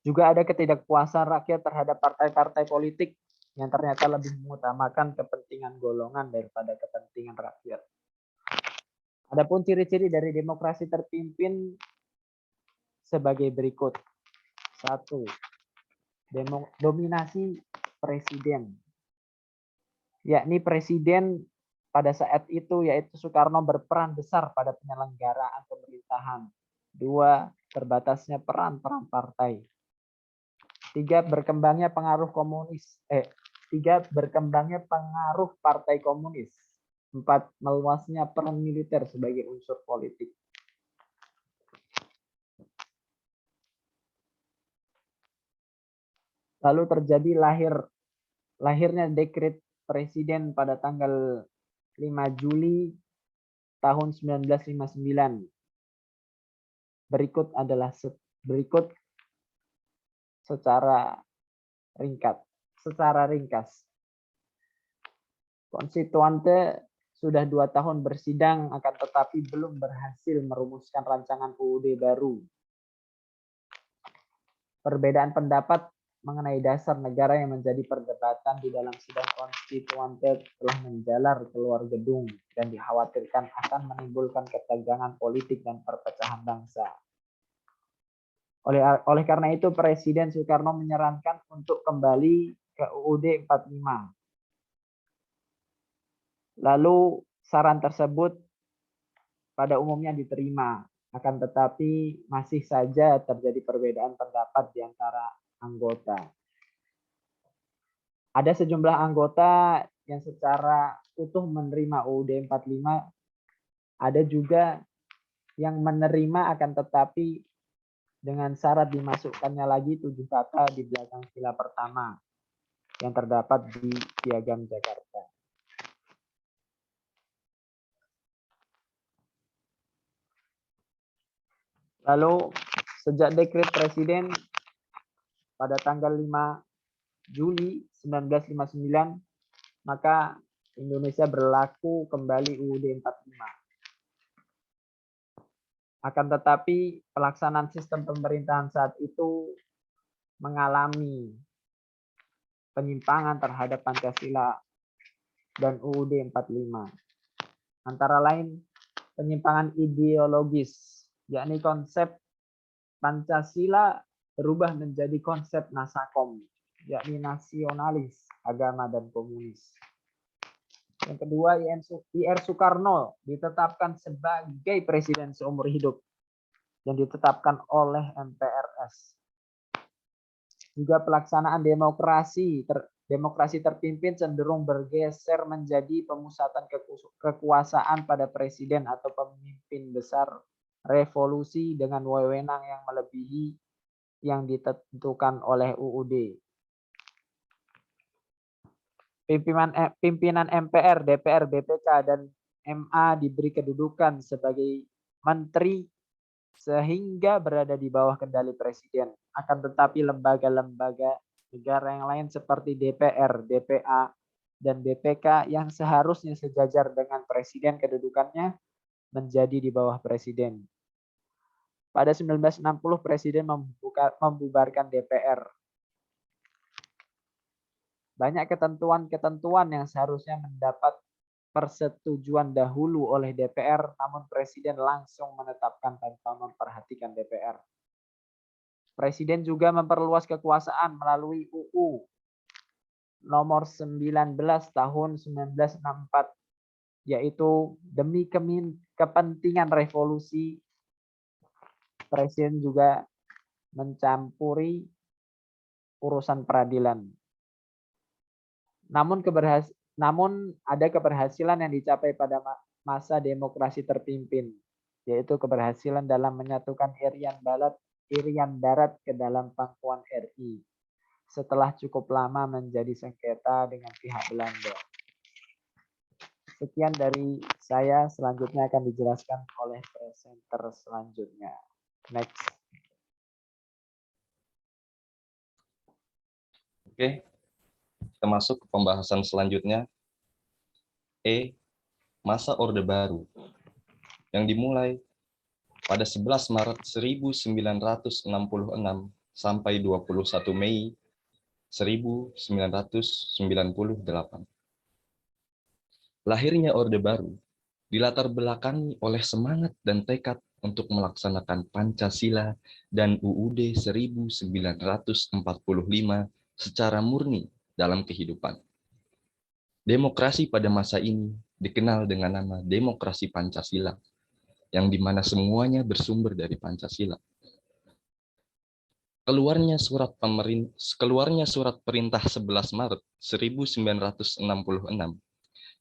Juga ada ketidakpuasan rakyat terhadap partai-partai politik yang ternyata lebih mengutamakan kepentingan golongan daripada kepentingan rakyat. Adapun ciri-ciri dari demokrasi terpimpin sebagai berikut. 1. Dominasi presiden. Yakni presiden pada saat itu, yaitu Soekarno berperan besar pada penyelenggaraan pemerintahan. 2. Terbatasnya peran-peran partai. 3. Berkembangnya pengaruh partai komunis. 4. Meluasnya peran militer sebagai unsur politik. Lalu terjadi lahirnya dekret presiden pada tanggal 5 Juli tahun 1959. Berikut secara ringkas. Konstituante sudah 2 tahun bersidang, akan tetapi belum berhasil merumuskan rancangan UUD baru. Perbedaan pendapat mengenai dasar negara yang menjadi perdebatan di dalam sidang konstituante telah menjalar keluar gedung dan dikhawatirkan akan menimbulkan ketegangan politik dan perpecahan bangsa. Oleh karena itu, Presiden Soekarno menyarankan untuk kembali ke UUD 45. Lalu saran tersebut pada umumnya diterima, akan tetapi masih saja terjadi perbedaan pendapat di antara anggota. Ada sejumlah anggota yang secara utuh menerima UUD 45, ada juga yang menerima akan tetapi dengan syarat dimasukkannya lagi 7 kata di belakang sila pertama yang terdapat di Piagam Jakarta. Lalu sejak dekret presiden pada tanggal 5 Juli 1959, maka Indonesia berlaku kembali UUD 45. Akan tetapi pelaksanaan sistem pemerintahan saat itu mengalami penyimpangan terhadap Pancasila dan UUD 45. Antara lain penyimpangan ideologis, yakni konsep Pancasila berubah menjadi konsep Nasakom, yakni nasionalis, agama, dan komunis. Yang kedua, IR Soekarno ditetapkan sebagai presiden seumur hidup yang ditetapkan oleh MPRS. Juga pelaksanaan demokrasi terpimpin cenderung bergeser menjadi pemusatan kekuasaan pada presiden atau pemimpin besar revolusi dengan wewenang yang melebihi yang ditentukan oleh UUD. Pimpinan MPR, DPR, BPK, dan MA diberi kedudukan sebagai menteri sehingga berada di bawah kendali presiden. Akan tetapi lembaga-lembaga negara yang lain seperti DPR, DPA, dan BPK yang seharusnya sejajar dengan presiden kedudukannya menjadi di bawah presiden. Pada 1960 presiden membubarkan DPR. Banyak ketentuan-ketentuan yang seharusnya mendapat persetujuan dahulu oleh DPR, namun presiden langsung menetapkan tanpa memperhatikan DPR. Presiden juga memperluas kekuasaan melalui UU nomor 19 tahun 1964, yaitu demi kepentingan revolusi. Presiden juga mencampuri urusan peradilan. Namun ada keberhasilan yang dicapai pada masa demokrasi terpimpin, yaitu keberhasilan dalam menyatukan Irian Barat ke dalam pangkuan RI setelah cukup lama menjadi sengketa dengan pihak Belanda. Sekian dari saya, selanjutnya akan dijelaskan oleh presenter selanjutnya. Next. Oke. Kita masuk ke pembahasan selanjutnya. Masa Orde Baru yang dimulai pada 11 Maret 1966 sampai 21 Mei 1998. Lahirnya Orde Baru dilatar belakangi oleh semangat dan tekad untuk melaksanakan Pancasila dan UUD 1945 secara murni dalam kehidupan. Demokrasi pada masa ini dikenal dengan nama demokrasi Pancasila, yang dimana semuanya bersumber dari Pancasila. Keluarnya surat perintah 11 Maret 1966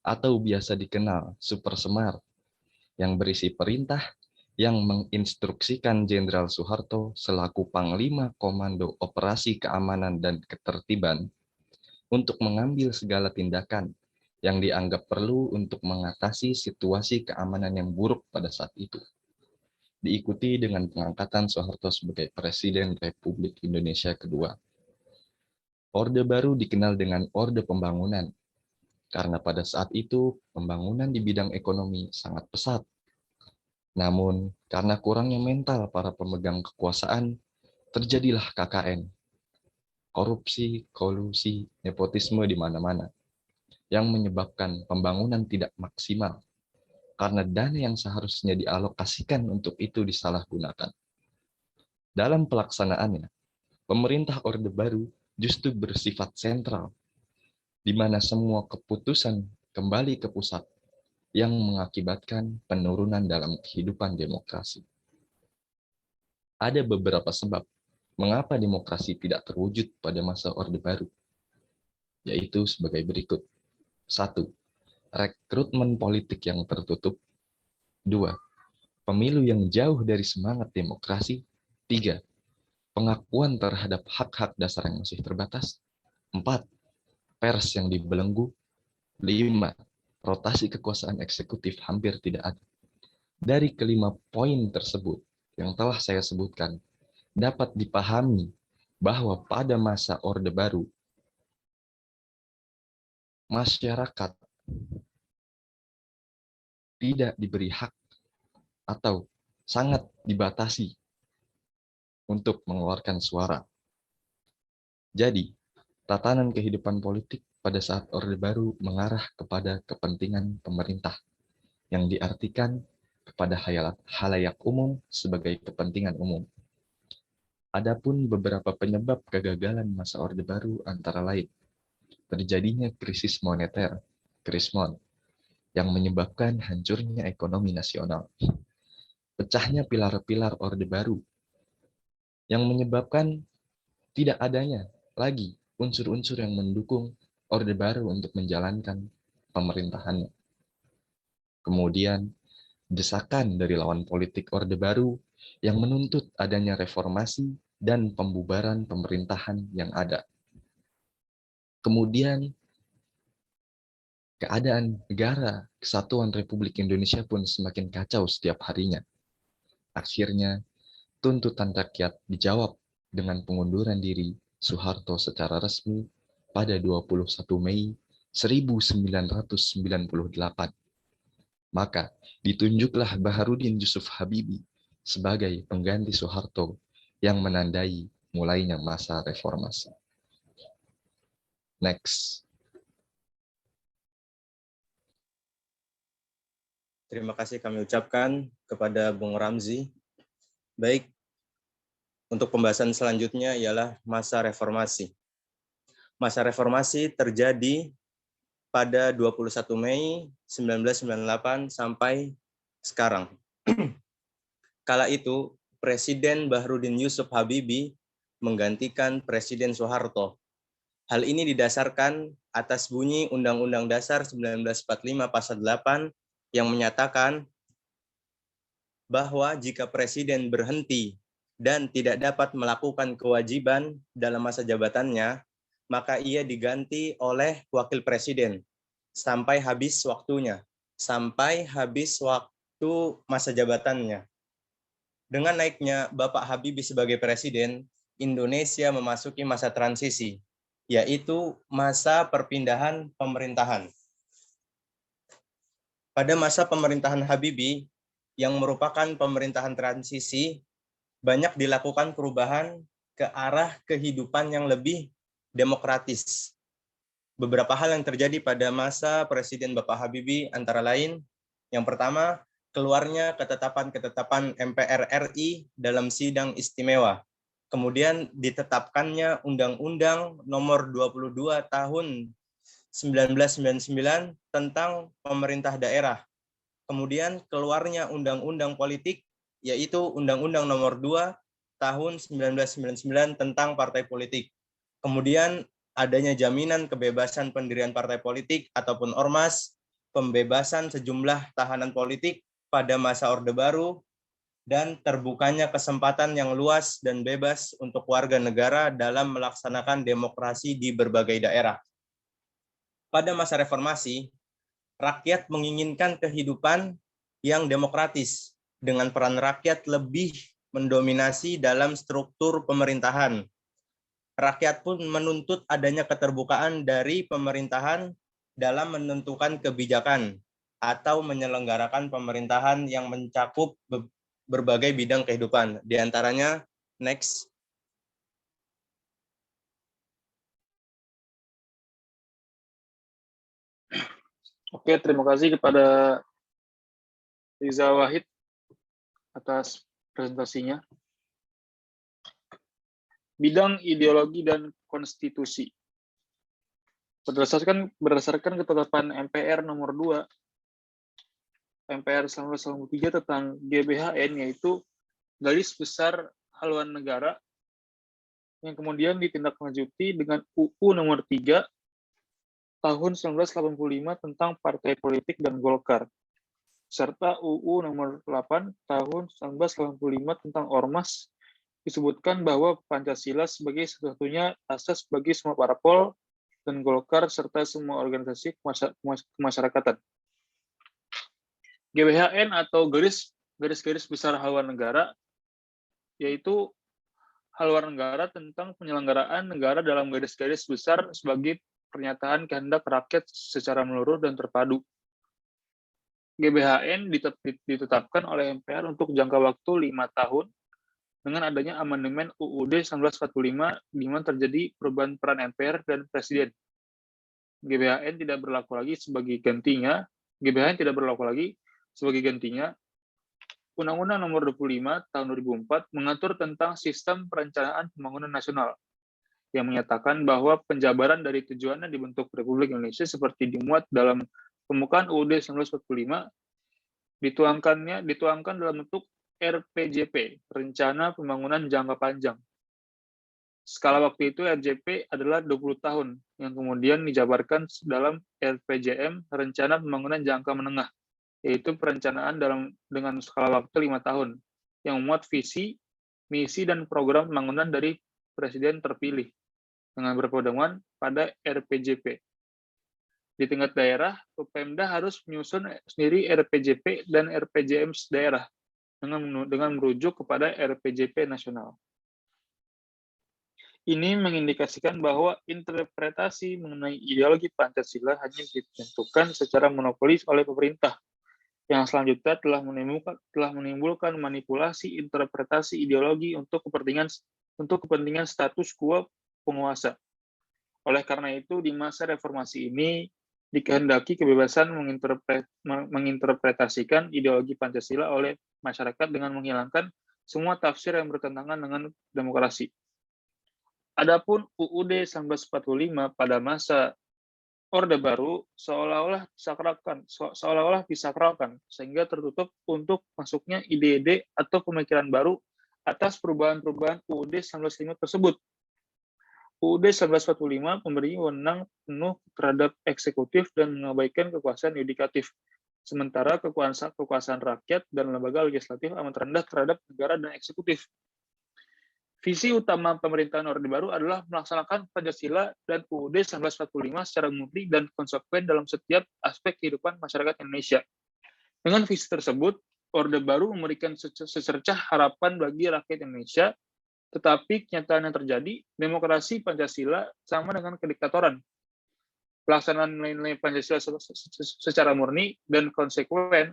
atau biasa dikenal Super Semar, yang berisi perintah yang menginstruksikan Jenderal Soeharto selaku Panglima Komando Operasi Keamanan dan Ketertiban untuk mengambil segala tindakan yang dianggap perlu untuk mengatasi situasi keamanan yang buruk pada saat itu. Diikuti dengan pengangkatan Soeharto sebagai Presiden Republik Indonesia kedua. Orde Baru dikenal dengan Orde Pembangunan, karena pada saat itu pembangunan di bidang ekonomi sangat pesat. Namun, karena kurangnya mental para pemegang kekuasaan, terjadilah KKN. Korupsi, kolusi, nepotisme di mana-mana, yang menyebabkan pembangunan tidak maksimal, karena dana yang seharusnya dialokasikan untuk itu disalahgunakan. Dalam pelaksanaannya, pemerintah Orde Baru justru bersifat sentral, di mana semua keputusan kembali ke pusat, yang mengakibatkan penurunan dalam kehidupan demokrasi. Ada beberapa sebab mengapa demokrasi tidak terwujud pada masa Orde Baru, yaitu sebagai berikut. 1. Rekrutmen politik yang tertutup. 2. Pemilu yang jauh dari semangat demokrasi. 3. Pengakuan terhadap hak-hak dasar yang masih terbatas. 4. Pers yang dibelenggu. 5. Rotasi kekuasaan eksekutif hampir tidak ada. Dari kelima poin tersebut yang telah saya sebutkan, dapat dipahami bahwa pada masa Orde Baru, masyarakat tidak diberi hak atau sangat dibatasi untuk mengeluarkan suara. Jadi, tatanan kehidupan politik pada saat Orde Baru mengarah kepada kepentingan pemerintah, yang diartikan kepada halayak umum sebagai kepentingan umum. Adapun beberapa penyebab kegagalan masa Orde Baru antara lain, terjadinya krisis moneter, Krismon, yang menyebabkan hancurnya ekonomi nasional. Pecahnya pilar-pilar Orde Baru, yang menyebabkan tidak adanya lagi unsur-unsur yang mendukung Orde Baru untuk menjalankan pemerintahannya. Kemudian, desakan dari lawan politik Orde Baru yang menuntut adanya reformasi dan pembubaran pemerintahan yang ada. Kemudian, keadaan negara Kesatuan Republik Indonesia pun semakin kacau setiap harinya. Akhirnya, tuntutan rakyat dijawab dengan pengunduran diri Soeharto secara resmi pada 21 Mei 1998. Maka ditunjuklah Baharudin Yusuf Habibie sebagai pengganti Soeharto yang menandai mulainya masa reformasi. Next. Terima kasih kami ucapkan kepada Bung Ramzi. Baik, untuk pembahasan selanjutnya ialah masa reformasi. Masa reformasi terjadi pada 21 Mei 1998 sampai sekarang. Kala itu, Presiden Baharudin Yusuf Habibie menggantikan Presiden Soeharto. Hal ini didasarkan atas bunyi Undang-Undang Dasar 1945 Pasal 8 yang menyatakan bahwa jika Presiden berhenti dan tidak dapat melakukan kewajiban dalam masa jabatannya, maka ia diganti oleh Wakil Presiden sampai habis waktunya, sampai habis waktu masa jabatannya. Dengan naiknya Bapak Habibie sebagai Presiden, Indonesia memasuki masa transisi, yaitu masa perpindahan pemerintahan. Pada masa pemerintahan Habibie, yang merupakan pemerintahan transisi, banyak dilakukan perubahan ke arah kehidupan yang lebih demokratis. Beberapa hal yang terjadi pada masa Presiden Bapak Habibie antara lain, yang pertama, keluarnya ketetapan-ketetapan MPR RI dalam sidang istimewa. Kemudian ditetapkannya Undang-Undang Nomor 22 Tahun 1999 tentang pemerintah daerah. Kemudian keluarnya undang-undang politik, yaitu Undang-Undang Nomor 2 tahun 1999 tentang partai politik. Kemudian adanya jaminan kebebasan pendirian partai politik ataupun ormas, pembebasan sejumlah tahanan politik pada masa Orde Baru, dan terbukanya kesempatan yang luas dan bebas untuk warga negara dalam melaksanakan demokrasi di berbagai daerah. Pada masa reformasi, rakyat menginginkan kehidupan yang demokratis dengan peran rakyat lebih mendominasi dalam struktur pemerintahan. Rakyat pun menuntut adanya keterbukaan dari pemerintahan dalam menentukan kebijakan atau menyelenggarakan pemerintahan yang mencakup berbagai bidang kehidupan. Di antaranya, next. Oke, terima kasih kepada Riza Wahid atas presentasinya. Bidang ideologi dan konstitusi. Berdasarkan ketetapan MPR nomor 2 MPR 1993 tentang GBHN, yaitu garis besar haluan negara, yang kemudian ditindaklanjuti dengan UU nomor 3 tahun 1985 tentang partai politik dan Golkar, serta UU nomor 8 tahun 1985 tentang ormas. Disebutkan bahwa Pancasila sebagai satu-satunya asas bagi semua parpol dan Golkar serta semua organisasi kemasyarakatan. GBHN atau garis-garis besar haluan negara, yaitu haluan negara tentang penyelenggaraan negara dalam garis-garis besar sebagai pernyataan kehendak rakyat secara menyeluruh dan terpadu. GBHN ditetapkan oleh MPR untuk jangka waktu 5 tahun dengan adanya amandemen UUD 1945 di mana terjadi perubahan peran MPR dan Presiden. GBHN tidak berlaku lagi sebagai gantinya. Undang-Undang Nomor 25 Tahun 2004 mengatur tentang sistem perencanaan pembangunan nasional yang menyatakan bahwa penjabaran dari tujuannya dibentuk Republik Indonesia seperti dimuat dalam pembukaan UUD 1945 dituangkan dalam bentuk RPJP, Rencana Pembangunan Jangka Panjang. Skala waktu itu RJP adalah 20 tahun, yang kemudian dijabarkan dalam RPJM, Rencana Pembangunan Jangka Menengah, yaitu perencanaan dengan skala waktu 5 tahun, yang memuat visi, misi, dan program pembangunan dari Presiden terpilih, dengan berpedoman pada RPJP. Di tingkat daerah, Pemda harus menyusun sendiri RPJP dan RPJM daerah, dengan merujuk kepada RPJP nasional. Ini mengindikasikan bahwa interpretasi mengenai ideologi Pancasila hanya ditentukan secara monopolis oleh pemerintah, yang selanjutnya telah menimbulkan manipulasi interpretasi ideologi untuk kepentingan status quo penguasa. Oleh karena itu, di masa reformasi ini dikehendaki kebebasan menginterpretasikan ideologi Pancasila oleh masyarakat dengan menghilangkan semua tafsir yang bertentangan dengan demokrasi. Adapun UUD 1945 pada masa Orde Baru seolah-olah disakralkan sehingga tertutup untuk masuknya ide-ide atau pemikiran baru atas perubahan-perubahan UUD 1945 tersebut. UUD 1945 memberi wewenang penuh terhadap eksekutif dan mengabaikan kekuasaan yudikatif, sementara kekuasaan rakyat dan lembaga legislatif amat rendah terhadap negara dan eksekutif. Visi utama pemerintahan Orde Baru adalah melaksanakan Pancasila dan UUD 1945 secara murni dan konsekuen dalam setiap aspek kehidupan masyarakat Indonesia. Dengan visi tersebut, Orde Baru memberikan secercah harapan bagi rakyat Indonesia, tetapi kenyataan yang terjadi, demokrasi Pancasila sama dengan kediktatoran. Pelaksanaan nilai-nilai Pancasila secara murni dan konsekuen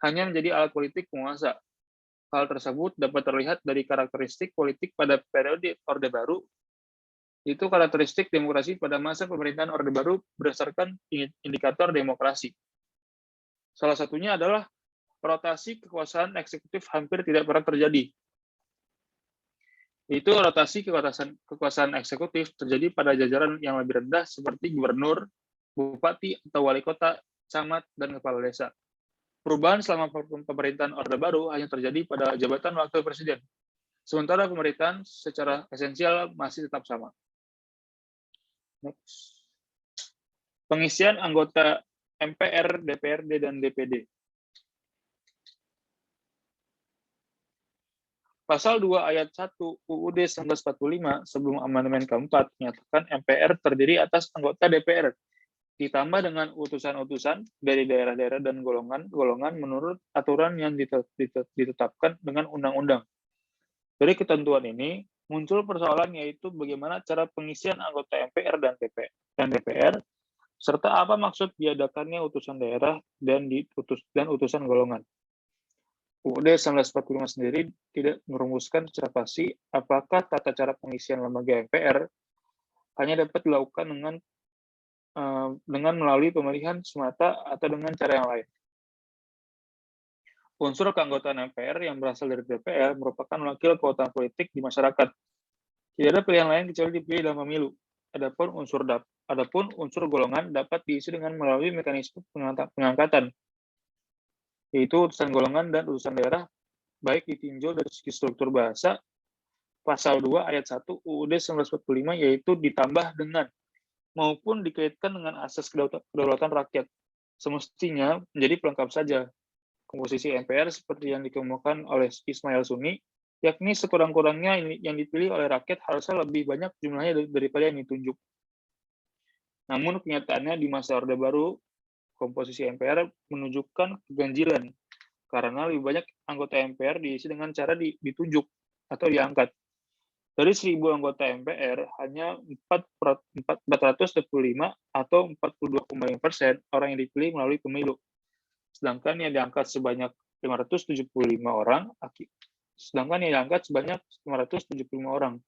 hanya menjadi alat politik penguasa. Hal tersebut dapat terlihat dari karakteristik politik pada periode Orde Baru, yaitu karakteristik demokrasi pada masa pemerintahan Orde Baru berdasarkan indikator demokrasi. Salah satunya adalah rotasi kekuasaan eksekutif hampir tidak pernah terjadi. Itu rotasi kekuasaan eksekutif terjadi pada jajaran yang lebih rendah seperti gubernur, bupati atau wali kota, camat, dan kepala desa. Perubahan selama pemerintahan Orde Baru hanya terjadi pada jabatan wakil presiden. Sementara pemerintahan secara esensial masih tetap sama. Next. Pengisian anggota MPR, DPRD, dan DPD. Pasal 2 ayat 1 UUD 1945 sebelum amandemen keempat menyatakan MPR terdiri atas anggota DPR, ditambah dengan utusan-utusan dari daerah-daerah dan golongan-golongan menurut aturan yang ditetapkan dengan undang-undang. Dari ketentuan ini, muncul persoalan yaitu bagaimana cara pengisian anggota MPR dan DPR, serta apa maksud diadakannya utusan daerah dan utusan golongan. UUD 1945 sendiri tidak merumuskan secara pasti apakah tata cara pengisian lembaga MPR hanya dapat dilakukan dengan melalui pemilihan semata atau dengan cara yang lain. Unsur keanggotaan MPR yang berasal dari DPR merupakan wakil kekuatan politik di masyarakat. Tidak ada pilihan lain kecuali dipilih dalam pemilu. Adapun unsur golongan dapat diisi dengan melalui mekanisme pengangkatan, yaitu utusan golongan dan utusan daerah, baik ditinjau dari segi struktur bahasa, pasal 2 ayat 1 UUD 1945, yaitu ditambah dengan maupun dikaitkan dengan asas kedaulatan rakyat. Semestinya menjadi pelengkap saja. Komposisi MPR seperti yang dikemukakan oleh Ismail Suni, yakni sekurang-kurangnya yang dipilih oleh rakyat harusnya lebih banyak jumlahnya daripada yang ditunjuk. Namun kenyataannya di masa Orde Baru, komposisi MPR menunjukkan keganjilan, karena lebih banyak anggota MPR diisi dengan cara ditunjuk atau diangkat. Dari 1.000 anggota MPR, hanya 425 atau 42,5% orang yang dipilih melalui pemilu. Sedangkan yang diangkat sebanyak 575 orang,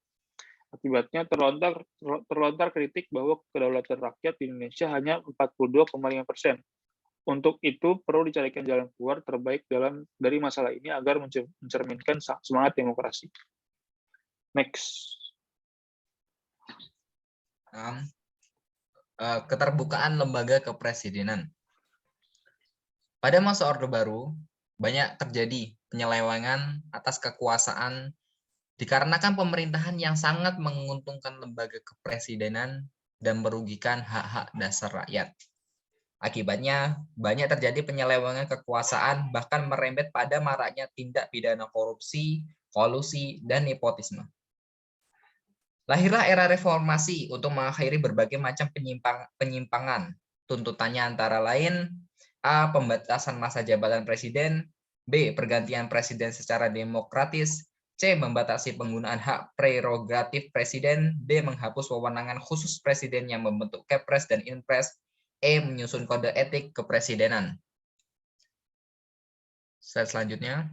Akibatnya terlontar kritik bahwa kedaulatan rakyat di Indonesia hanya 42,5%. Untuk itu perlu dicarikan jalan keluar terbaik dari masalah ini agar mencerminkan semangat demokrasi. Next. Keterbukaan lembaga kepresidenan. Pada masa Orde Baru, banyak terjadi penyelewengan atas kekuasaan dikarenakan pemerintahan yang sangat menguntungkan lembaga kepresidenan dan merugikan hak-hak dasar rakyat. Akibatnya, banyak terjadi penyelewengan kekuasaan bahkan merembet pada maraknya tindak pidana korupsi, kolusi, dan nepotisme. Lahirlah era reformasi untuk mengakhiri berbagai macam penyimpangan. Tuntutannya antara lain, A. Pembatasan masa jabatan presiden, B. Pergantian presiden secara demokratis, C. Membatasi penggunaan hak prerogatif presiden, D. Menghapus wewenangan khusus presiden yang membentuk Kepres dan Inpres, E. Menyusun kode etik kepresidenan. Slide selanjutnya.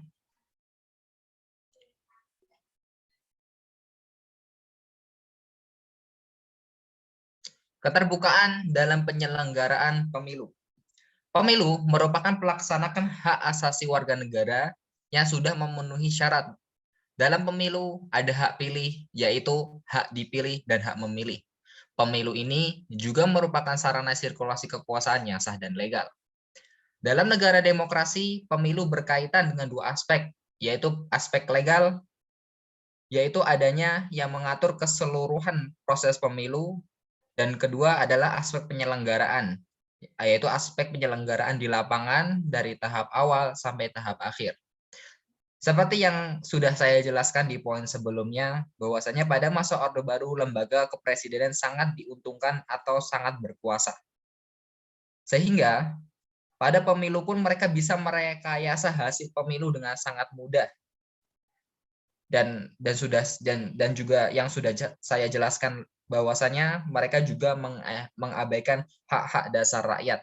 Keterbukaan dalam penyelenggaraan pemilu. Pemilu merupakan pelaksanaan hak asasi warga negara yang sudah memenuhi syarat. Dalam pemilu ada hak pilih, yaitu hak dipilih dan hak memilih. Pemilu ini juga merupakan sarana sirkulasi kekuasaan yang sah dan legal. Dalam negara demokrasi, pemilu berkaitan dengan dua aspek, yaitu aspek legal, yaitu adanya yang mengatur keseluruhan proses pemilu, dan kedua adalah aspek penyelenggaraan, yaitu aspek penyelenggaraan di lapangan dari tahap awal sampai tahap akhir. Seperti yang sudah saya jelaskan di poin sebelumnya, bahwasanya pada masa Orde Baru, lembaga kepresidenan sangat diuntungkan atau sangat berkuasa. Sehingga pada pemilu pun mereka bisa merekayasa hasil pemilu dengan sangat mudah. Dan juga yang sudah saya jelaskan bahwasanya mereka juga mengabaikan hak-hak dasar rakyat.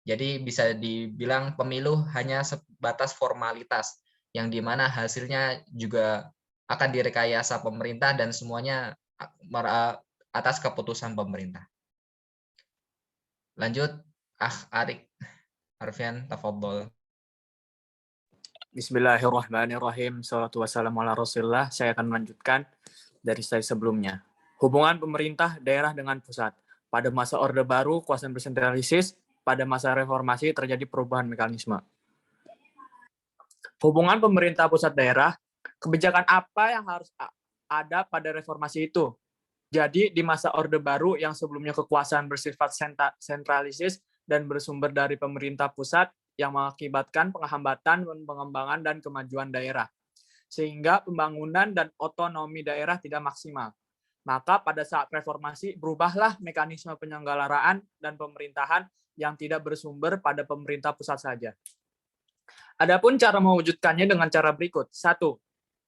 Jadi bisa dibilang pemilu hanya sebatas formalitas, yang dimana hasilnya juga akan direkayasa pemerintah dan semuanya atas keputusan pemerintah. Lanjut, Arik Arfian, tafadhol. Bismillahirrahmanirrahim. Shalatu wassalamu ala Rasulillah. Saya akan melanjutkan dari slide sebelumnya. Hubungan pemerintah daerah dengan pusat. Pada masa Orde Baru, kekuasaan bersentralisis. Pada masa reformasi terjadi perubahan mekanisme. Hubungan pemerintah pusat daerah, kebijakan apa yang harus ada pada reformasi itu? Jadi di masa Orde Baru yang sebelumnya kekuasaan bersifat sentralisis dan bersumber dari pemerintah pusat yang mengakibatkan penghambatan pengembangan dan kemajuan daerah, sehingga pembangunan dan otonomi daerah tidak maksimal. Maka pada saat reformasi berubahlah mekanisme penyelenggaraan dan pemerintahan yang tidak bersumber pada pemerintah pusat saja. Adapun cara mewujudkannya dengan cara berikut. 1.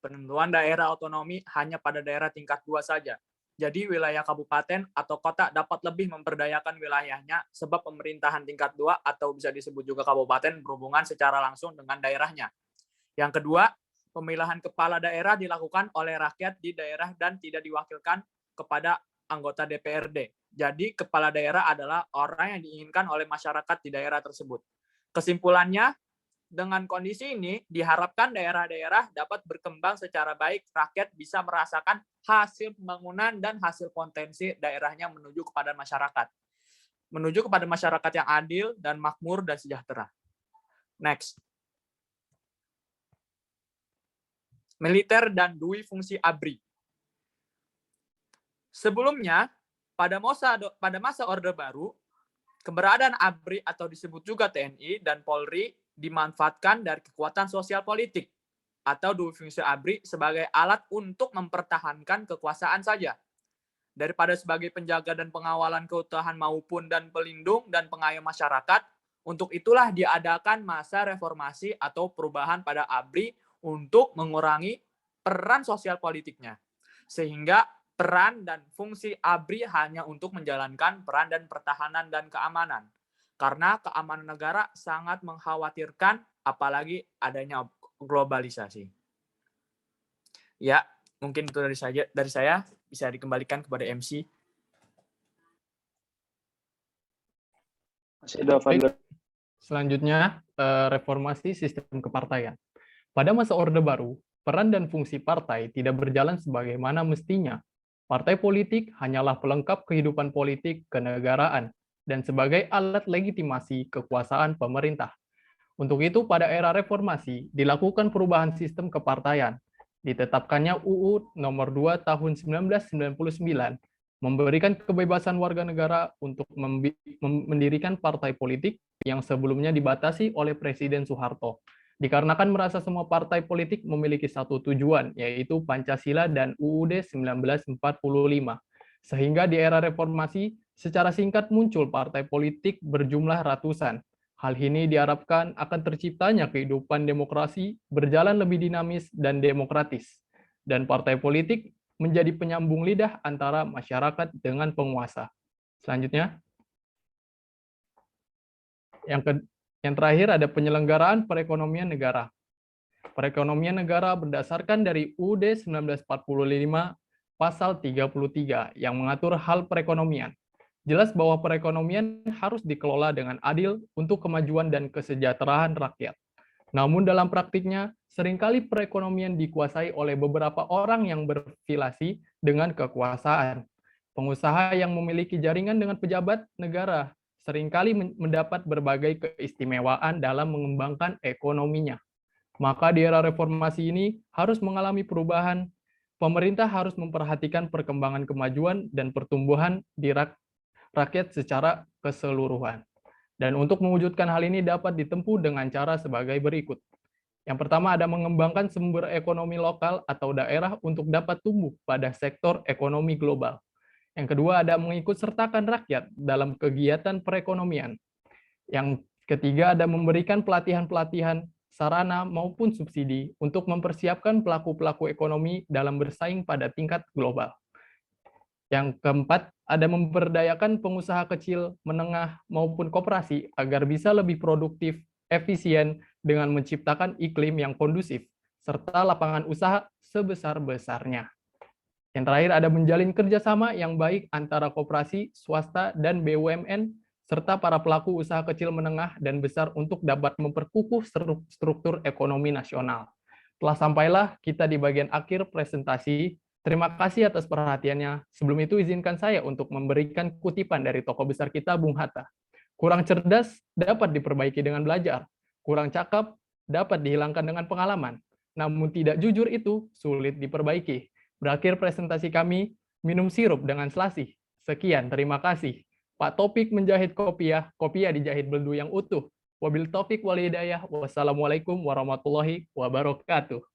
Penentuan daerah otonomi hanya pada daerah tingkat 2 saja. Jadi wilayah kabupaten atau kota dapat lebih memberdayakan wilayahnya sebab pemerintahan tingkat 2 atau bisa disebut juga kabupaten berhubungan secara langsung dengan daerahnya. Yang kedua, pemilihan kepala daerah dilakukan oleh rakyat di daerah dan tidak diwakilkan kepada anggota DPRD. Jadi kepala daerah adalah orang yang diinginkan oleh masyarakat di daerah tersebut. Kesimpulannya, dengan kondisi ini diharapkan daerah-daerah dapat berkembang secara baik, rakyat bisa merasakan hasil pembangunan dan hasil potensi daerahnya menuju kepada masyarakat. Menuju kepada masyarakat yang adil dan makmur dan sejahtera. Next. Militer dan dui fungsi ABRI. Sebelumnya, pada masa Orde Baru, keberadaan ABRI atau disebut juga TNI dan Polri dimanfaatkan dari kekuatan sosial politik atau dui fungsi ABRI sebagai alat untuk mempertahankan kekuasaan saja. Daripada sebagai penjaga dan pengawalan keutuhan maupun dan pelindung dan pengayom masyarakat, untuk itulah diadakan masa reformasi atau perubahan pada ABRI untuk mengurangi peran sosial politiknya. Sehingga peran dan fungsi ABRI hanya untuk menjalankan peran dan pertahanan dan keamanan. Karena keamanan negara sangat mengkhawatirkan, apalagi adanya globalisasi. Ya, mungkin itu dari saya. Bisa dikembalikan kepada MC. Selanjutnya, reformasi sistem kepartaian. Pada masa Orde Baru, peran dan fungsi partai tidak berjalan sebagaimana mestinya. Partai politik hanyalah pelengkap kehidupan politik kenegaraan dan sebagai alat legitimasi kekuasaan pemerintah. Untuk itu, pada era reformasi, dilakukan perubahan sistem kepartaian. Ditetapkannya UU Nomor 2 Tahun 1999, memberikan kebebasan warga negara untuk mendirikan partai politik yang sebelumnya dibatasi oleh Presiden Soeharto. Dikarenakan merasa semua partai politik memiliki satu tujuan, yaitu Pancasila dan UUD 1945. Sehingga di era reformasi, secara singkat muncul partai politik berjumlah ratusan. Hal ini diharapkan akan terciptanya kehidupan demokrasi berjalan lebih dinamis dan demokratis, dan partai politik menjadi penyambung lidah antara masyarakat dengan penguasa. Selanjutnya, yang terakhir ada penyelenggaraan perekonomian negara. Perekonomian negara berdasarkan dari UUD 1945 pasal 33 yang mengatur hal perekonomian. Jelas bahwa perekonomian harus dikelola dengan adil untuk kemajuan dan kesejahteraan rakyat. Namun dalam praktiknya, seringkali perekonomian dikuasai oleh beberapa orang yang berafiliasi dengan kekuasaan. Pengusaha yang memiliki jaringan dengan pejabat negara seringkali mendapat berbagai keistimewaan dalam mengembangkan ekonominya. Maka di era reformasi ini harus mengalami perubahan. Pemerintah harus memperhatikan perkembangan kemajuan dan pertumbuhan di rakyat secara keseluruhan. Dan untuk mewujudkan hal ini dapat ditempuh dengan cara sebagai berikut. Yang pertama ada mengembangkan sumber ekonomi lokal atau daerah untuk dapat tumbuh pada sektor ekonomi global. Yang kedua ada mengikut sertakan rakyat dalam kegiatan perekonomian. Yang ketiga ada memberikan pelatihan-pelatihan, sarana maupun subsidi untuk mempersiapkan pelaku-pelaku ekonomi dalam bersaing pada tingkat global. Yang keempat, ada memberdayakan pengusaha kecil, menengah, maupun koperasi agar bisa lebih produktif, efisien, dengan menciptakan iklim yang kondusif, serta lapangan usaha sebesar-besarnya. Yang terakhir, ada menjalin kerjasama yang baik antara koperasi, swasta, dan BUMN, serta para pelaku usaha kecil, menengah, dan besar untuk dapat memperkukuh struktur ekonomi nasional. Telah sampailah kita di bagian akhir presentasi. Terima kasih atas perhatiannya. Sebelum itu izinkan saya untuk memberikan kutipan dari tokoh besar kita, Bung Hatta. Kurang cerdas dapat diperbaiki dengan belajar. Kurang cakap dapat dihilangkan dengan pengalaman. Namun tidak jujur itu sulit diperbaiki. Berakhir presentasi kami, minum sirup dengan selasih. Sekian, terima kasih. Pak Topik menjahit kopiah, kopiah dijahit beldu yang utuh. Wabil taufik wal hidayah. Wassalamualaikum warahmatullahi wabarakatuh.